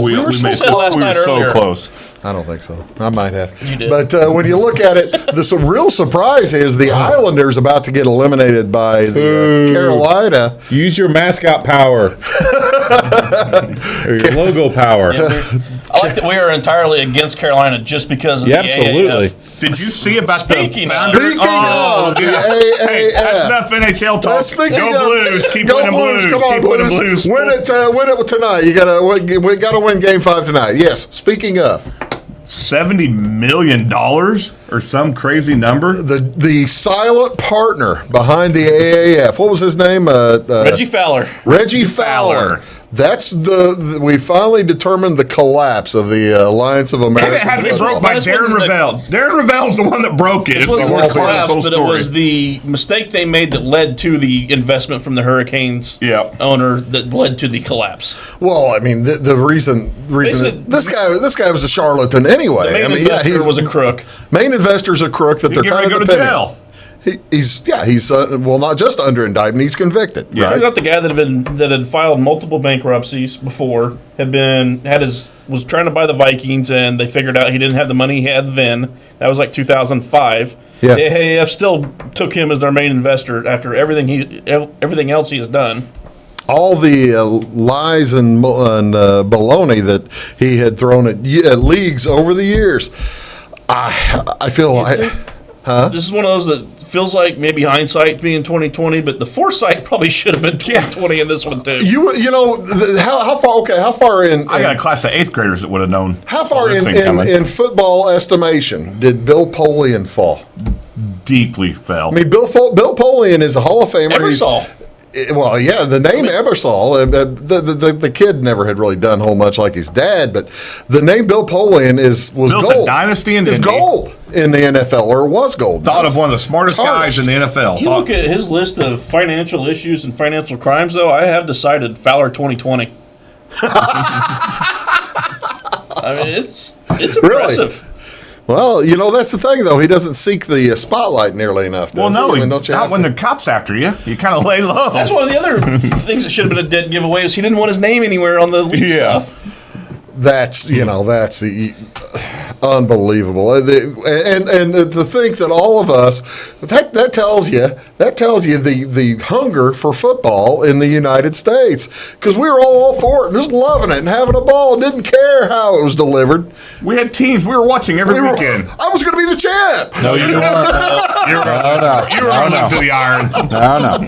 We were so close. I don't think so. I might have. You did. But when you look at it, the real surprise is the Islanders about to get eliminated by the Carolina. Use your mascot power. Or your logo power. Yeah, I like that we are entirely against Carolina just because of the absolutely. AAF. Did you see about Speaking the founder? Speaking of the AAF. Hey, that's enough NHL talk. Go Blues. Keep winning Blues. Come on, Keep winning Blues. Win it tonight. You gotta win Game 5 tonight. Yes. Speaking of, $70 million or some crazy number. The silent partner behind the AAF. What was his name? Reggie Fowler. Reggie Fowler. That's we finally determined the collapse of the Alliance of American. And it had to be broke by Darren Ravel. Darren Ravel's the one that broke it. It wasn't the collapse, but it was the mistake they made that led to the investment from the Hurricanes owner that led to the collapse. Well, I mean, the reason this guy was a charlatan anyway. The main investor was a crook. Main investor's a crook that they're kind of go to jail. He's not just under indictment, he's convicted. Yeah, right? got the guy that had filed multiple bankruptcies before, was trying to buy the Vikings, and they figured out he didn't have the money he had then. That was like 2005. Yeah. The AAF still took him as their main investor after everything else he has done. All the lies and baloney that he had thrown at leagues over the years. I feel like, This is one of those that feels like maybe hindsight being 2020, but the foresight probably should have been 2020 in this one too. You know how far? Okay, how far in? I got a class of 8th graders that would have known. How far in football estimation did Bill Polian fall? Deeply fell. I mean, Bill Polian is a Hall of Famer. Ebersol. Well, yeah, the name Ebersol, the kid never had really done whole much like his dad, but the name Bill Polian was built gold. A dynasty in Indy. Gold in the NFL, or was gold. Thought of one of the smartest guys in the NFL. You look at his list of financial issues and financial crimes, though, I have decided Fowler 2020. I mean, it's impressive. Really? Well, you know, that's the thing, though. He doesn't seek the spotlight nearly enough. Well, no, not when the cop's after you. You kind of lay low. That's one of the other things that should have been a dead giveaway is he didn't want his name anywhere on the league stuff. That's unbelievable, and to think that all of us that tells you the hunger for football in the United States, because we were all for it, just loving it and having a ball, and didn't care how it was delivered. We had teams we were watching every weekend. I was going to be the champ. No, you weren't. You were going to live to the iron. No.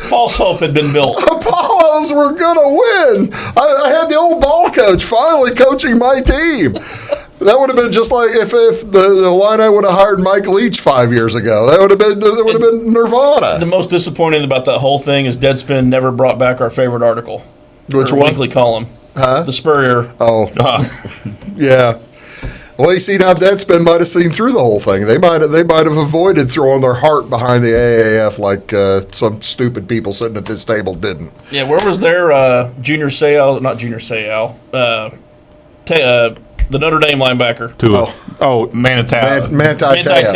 False hope had been built. Apollos were going to win. I had the old ball coach finally coaching my team. That would have been just like if the Illini would have hired Mike Leach 5 years ago. That would have been Nirvana. The most disappointing about that whole thing is Deadspin never brought back our favorite article. Which one? Weekly column. Huh? The Spurrier. Oh. Yeah. Well, you see, now Deadspin might have seen through the whole thing. They might have avoided throwing their heart behind the AAF like some stupid people sitting at this table didn't. Yeah, where was their Junior Seau? Not Junior Seau. The Notre Dame linebacker. Manti Te'o. Because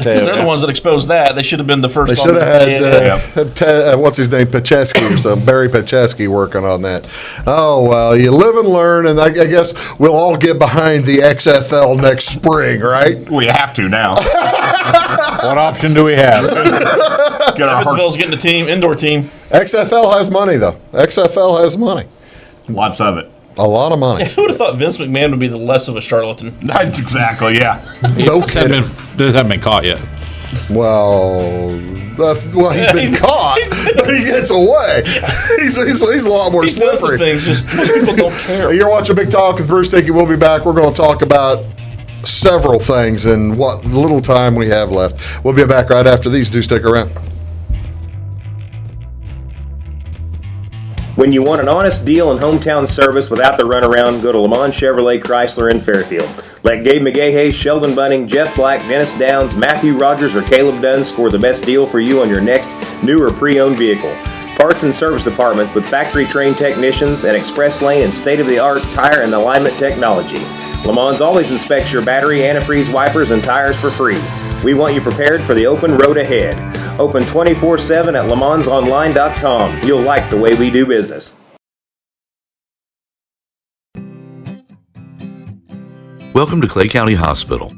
they're the ones that exposed that. They should have been the first. They should have had what's his name, Pacheski or something, Barry Pacheski working on that. Oh well, you live and learn, and I guess we'll all get behind the XFL next spring, right? We have to now. What option do we have? Evansville's getting a team, indoor team. XFL has money though. XFL has money. Lots of it. A lot of money. Who would have thought Vince McMahon would be the less of a charlatan? Exactly, yeah. No kidding. Hasn't been caught yet. Well, he's been caught, but he gets away. He's a lot more slippery. Things just people don't care. You're watching Big Talk with Bruce Dickey. We'll be back. We're going to talk about several things in what little time we have left. We'll be back right after these. Do stick around. When you want an honest deal and hometown service without the runaround, go to Lamont Chevrolet Chrysler in Fairfield. Let Gabe McGahey, Sheldon Bunning, Jeff Black, Dennis Downs, Matthew Rogers, or Caleb Dunn score the best deal for you on your next new or pre-owned vehicle. Parts and service departments with factory-trained technicians and express lane and state-of-the-art tire and alignment technology. Lamont always inspects your battery, antifreeze, wipers, and tires for free. We want you prepared for the open road ahead. Open 24/7 at LeMansOnline.com. You'll like the way we do business. Welcome to Clay County Hospital.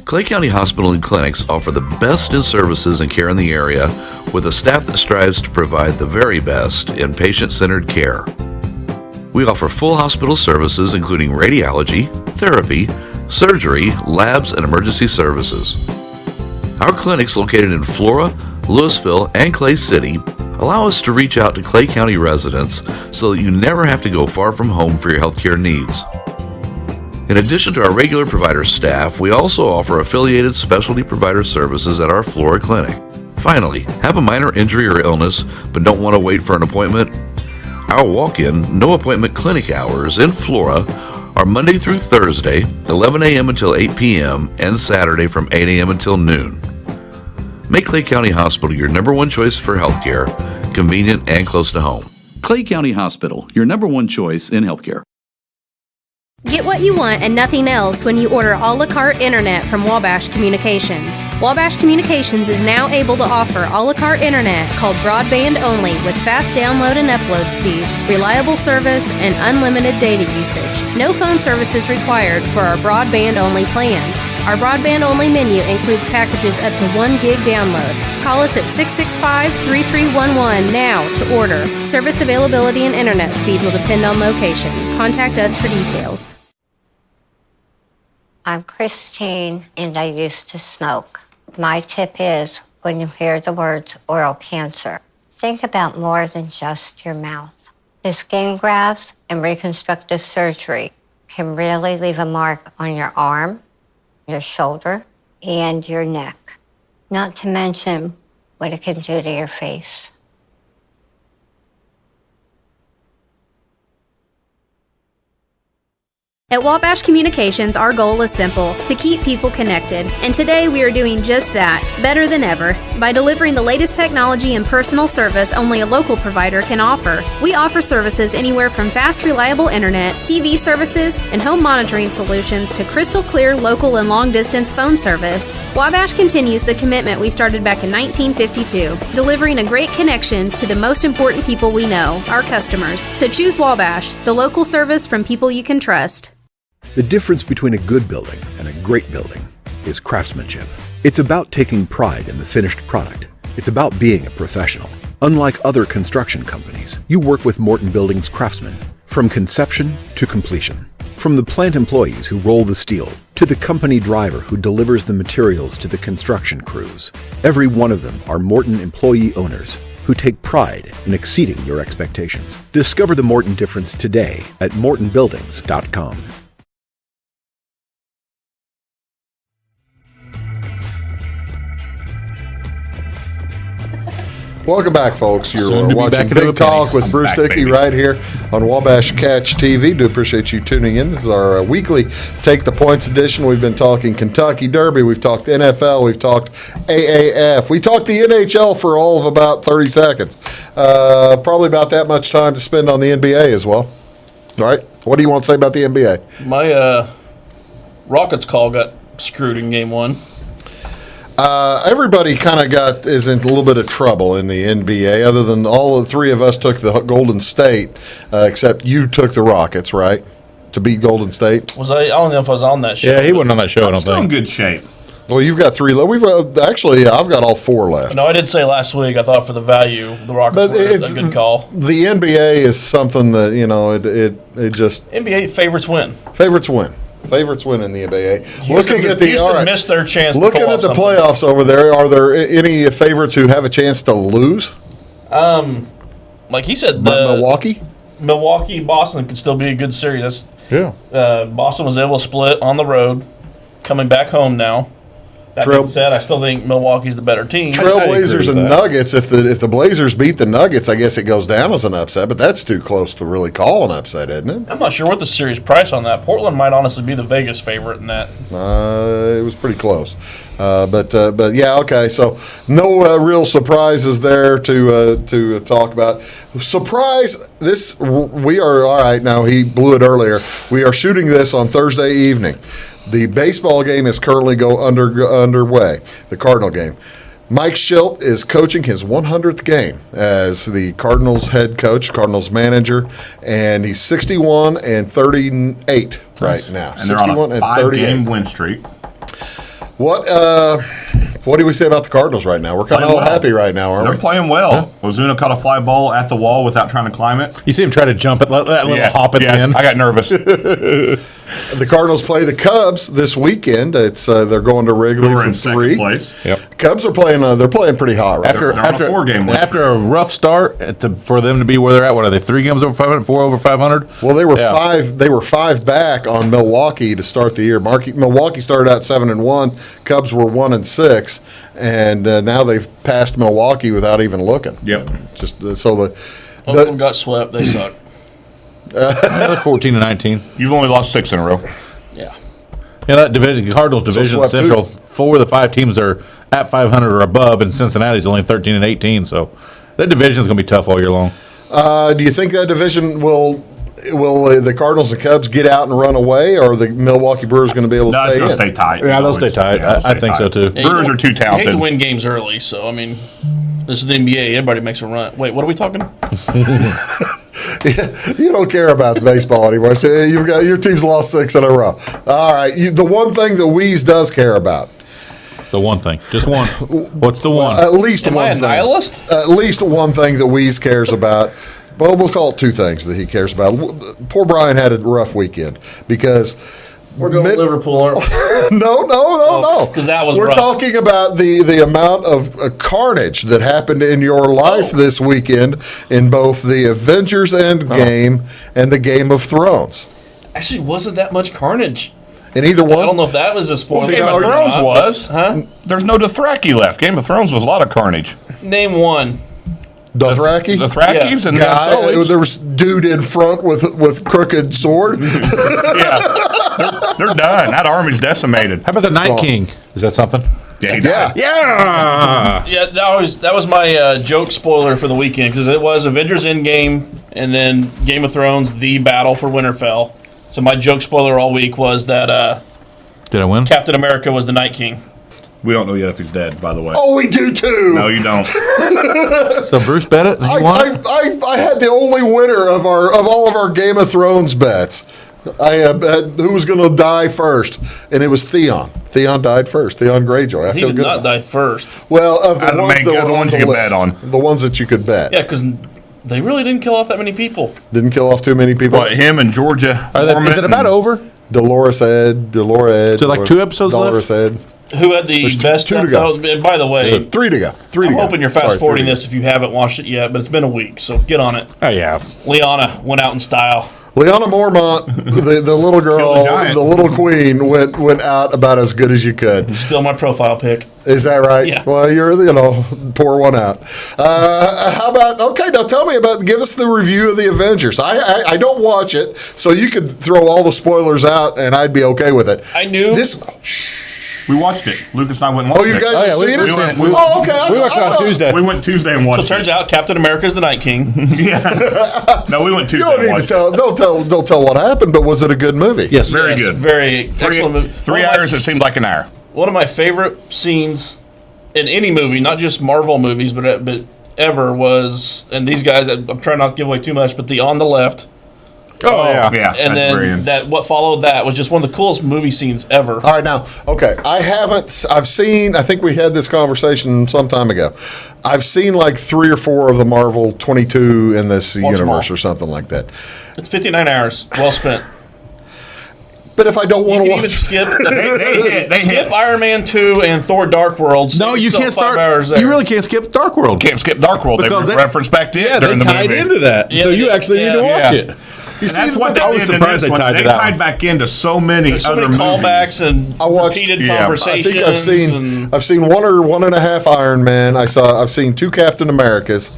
Clay County Hospital and Clinics offer the best in services and care in the area with a staff that strives to provide the very best in patient-centered care. We offer full hospital services including radiology, therapy, surgery, labs, and emergency services. Our clinics located in Flora, Louisville, and Clay City allow us to reach out to Clay County residents so that you never have to go far from home for your healthcare needs. In addition to our regular provider staff, we also offer affiliated specialty provider services at our Flora clinic. Finally, have a minor injury or illness but don't want to wait for an appointment? Our walk-in, no-appointment clinic hours in Flora are Monday through Thursday, 11 a.m. until 8 p.m., and Saturday from 8 a.m. until noon. Make Clay County Hospital your number one choice for healthcare, convenient and close to home. Clay County Hospital, your number one choice in healthcare. Get what you want and nothing else when you order a la carte internet from Wabash Communications. Wabash Communications is now able to offer a la carte internet called broadband only with fast download and upload speeds, reliable service, and unlimited data usage. No phone service is required for our broadband only plans. Our broadband only menu includes packages up to 1 gig download. Call us at 665-3311 now to order. Service availability and internet speed will depend on location. Contact us for details. I'm Christine, and I used to smoke. My tip is, when you hear the words oral cancer, think about more than just your mouth. The skin grafts and reconstructive surgery can really leave a mark on your arm, your shoulder, and your neck. Not to mention what it can do to your face. At Wabash Communications, our goal is simple, to keep people connected. And today we are doing just that, better than ever, by delivering the latest technology and personal service only a local provider can offer. We offer services anywhere from fast, reliable internet, TV services, and home monitoring solutions to crystal clear local and long-distance phone service. Wabash continues the commitment we started back in 1952, delivering a great connection to the most important people we know, our customers. So choose Wabash, the local service from people you can trust. The difference between a good building and a great building is craftsmanship. It's about taking pride in the finished product. It's about being a professional. Unlike other construction companies, you work with Morton Building's craftsmen from conception to completion. From the plant employees who roll the steel to the company driver who delivers the materials to the construction crews, every one of them are Morton employee owners who take pride in exceeding your expectations. Discover the Morton difference today at mortonbuildings.com. Welcome back, folks. Soon You're to be watching back into Big a Talk penny. with Bruce back, Dickey baby. right here on Wabash Catch TV. Do appreciate you tuning in. This is our weekly Take the Points edition. We've been talking Kentucky Derby. We've talked NFL. We've talked AAF. We talked the NHL for all of about 30 seconds. Probably about that much time to spend on the NBA as well. All right. What do you want to say about the NBA? My Rockets call got screwed in game one. Everybody kind of is in a little bit of trouble in the NBA, other than all the three of us took the Golden State, except you took the Rockets, right, to beat Golden State? I don't know if I was on that show. Yeah, he wasn't on that show, I don't Still in think. good shape. Well, you've got three left. I've got all four left. No, I did say last week I thought for the value, the Rockets But were it's a good call. The NBA is something that, it just NBA favorites win. favorites win. Favorites win in the NBA. Houston missed their chance. Looking to pull at the off something. playoffs over there, are there any favorites who have a chance to lose? Like he said, Milwaukee, Boston could still be a good series. Boston was able to split on the road, coming back home now. That being said, I still think Milwaukee's the better team. Trailblazers and Nuggets. If the Blazers beat the Nuggets, I guess it goes down as an upset. But that's too close to really call an upset, isn't it? I'm not sure what the series price on that. Portland might honestly be the Vegas favorite in that. It was pretty close, but yeah, okay. So no real surprises there to talk about. Surprise! We are all right now. He blew it earlier. We are shooting this on Thursday evening. The baseball game is currently underway, the Cardinal game. Mike Schilt is coaching his 100th game as the Cardinals head coach, Cardinals manager, and he's 61-38 right now. And they're on a 5-game win streak. What do we say about the Cardinals right now? We're kind of all happy right now, aren't we? They're playing well. Ozuna caught a fly ball at the wall without trying to climb it. You see him try to jump it, that little hop at the end. I got nervous. The Cardinals play the Cubs this weekend. It's they're going to Wrigley We're for in 3. second place. Yep. Cubs are playing. They're playing pretty hot right now. They're on a 4-game win. After a rough start for them to be where they're at, what are they? 3 games over 500, 4 over 500. Well, they were 5. They were 5 back on Milwaukee to start the year. Milwaukee started out 7-1. Cubs were 1-6, and now they've passed Milwaukee without even looking. Yep. Just so Oakland got swept. They suck. They're 14-19. You've only lost 6 in a row. Yeah. Yeah, that division, Cardinals division swept Central. 4 of the 5 teams are at 500 or above, and Cincinnati's only 13-18. So that division is going to be tough all year long. Do you think that division will the Cardinals and Cubs get out and run away, or are the Milwaukee Brewers going to be able to stay in? Stay tight. Yeah, they'll stay tight. I think so too. Yeah, Brewers are too You talented. hate to win games early, so I mean, this is the NBA. Everybody makes a run. Wait, what are we talking? You don't care about baseball anymore. So you've got your team's lost 6 in a row. All right, the one thing that Wheeze does care about. The one thing, just one. What's the one? At least Am one I a thing. nihilist? At least one thing that Wheeze cares about. Well, we'll call it 2 things that he cares about. Poor Brian had a rough weekend because We're going to Liverpool, aren't we? No. Because that was We're rough. talking about the amount of carnage that happened in your life this weekend in both the Avengers Endgame and the Game of Thrones. Actually, wasn't that much carnage. In either one? I don't know if that was a spoiler. Game of or Thrones not, was. Huh? There's no Dothraki left. Game of Thrones was a lot of carnage. Name one. Dothraki? Dothrakis and Sullies. There was dude in front with crooked sword. Yeah, they're done. That army's decimated. How about the Night King? Is that something? Yeah. Yeah, that was my joke spoiler for the weekend because it was Avengers Endgame and then Game of Thrones: The Battle for Winterfell. So my joke spoiler all week was that Did I win? Captain America was the Night King. We don't know yet if he's dead, by the way. Oh, we do too. No, you don't. So Bruce bet it. Did you won? I had the only winner of all of our Game of Thrones bets. I bet who was going to die first, and it was Theon. Theon died first. Theon Greyjoy. I He feel did good. not die first. Well, of the Out of the ones main- that the were on ones the you could list, bet on. the ones that you could bet. Yeah, because they really didn't kill off that many people. Didn't kill off too many people. What, him and Georgia? Is it about over? Dolores Ed. So like 2 episodes Dolores Ed. Who had the There's best? 2 to go. And by the way, 3 to go. 3 to I'm go. hoping you're Sorry, fast forwarding 3 to this if you haven't watched it yet, but it's been a week, so get on it. Oh yeah. Lyanna went out in style. go. Lyanna Mormont, the little girl, giant. the little queen, went out about as good as you could. Still my profile pic. Is that right? Yeah. Well, you're pour one out. How about? Okay, now tell me about. Give us the review of the Avengers. I don't watch it, so you could throw all the spoilers out, and I'd be okay with it. I knew This. We watched it. Lucas and I went and watched Oh, you it. guys have seen it? we went- Oh, okay. We watched it on Tuesday. We went Tuesday and So watched it turns it. out Captain America is the Night King. No, we went You Tuesday don't and need to watched tell. Don't tell what happened. But was it a good movie? Yes. Very Yes, good. Very excellent movie. 3 hours, it seemed like an hour. One of my favorite scenes in any movie, not just Marvel movies, but ever was, and these guys, I'm trying not to give away too much, but the On the Left. Oh yeah. Yeah, And then what followed that was just one of the coolest movie scenes ever. All right, now, okay, I've seen, I think we had this conversation some time ago. I've seen like 3 or 4 of the Marvel 22 in this Watch them universe all. or something like that. It's 59 hours, well spent. But if I don't want You to can even watch, skip skip Iron Man 2 and Thor Dark Worlds. No, you Still can't 5 start. hours there. You really can't skip Dark World. Can't skip Dark World. They Because that- referenced back to it Yeah, during they the tied movie. into that. Yeah, So you actually need to watch yeah. it. you see, That's what but they I was did in surprised this they one. tied They to that tied one. back into so many There's so other many movies. callbacks and I watched- repeated yeah. conversations. I think I've seen 1 or 1.5 Iron Man. I've seen 2 Captain Americas,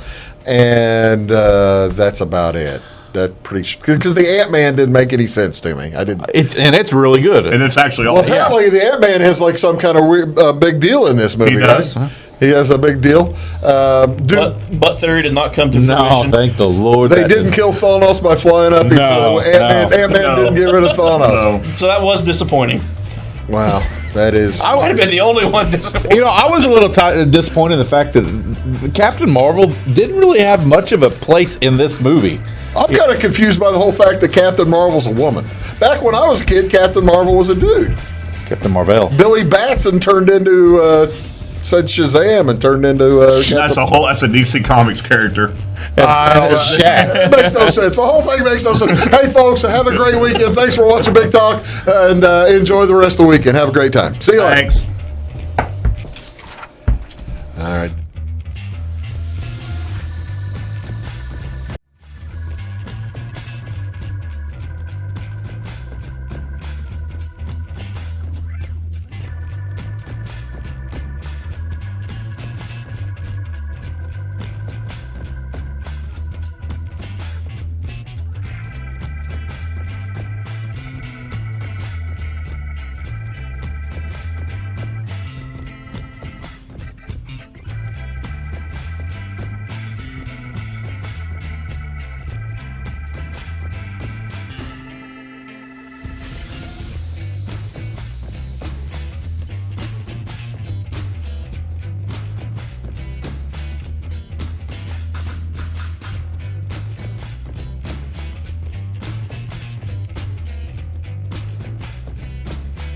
and that's about it. That because the Ant-Man didn't make any sense to me. I didn't. It's really good. And it's actually all. Well, apparently the Ant-Man has like some kind of weird, big deal in this movie. He does. Right? He has a big deal. Butt theory did not come to No, fruition. thank the Lord. They that didn't kill Thanos by flying up. No, Ant-Man no. didn't get rid of Thanos. So that was disappointing. Wow, that is. I might have been the only one disappointed. You know, I was a little disappointed in the fact that Captain Marvel didn't really have much of a place in this movie. I'm kind of confused by the whole fact that Captain Marvel's a woman. Back when I was a kid, Captain Marvel was a dude. Captain Marvel. Billy Batson turned into said Shazam and turned into. That's a DC Comics character. It makes no sense. The whole thing makes no sense. Hey, folks, have a great weekend. Thanks for watching Big Talk, and enjoy the rest of the weekend. Have a great time. See you later. Thanks.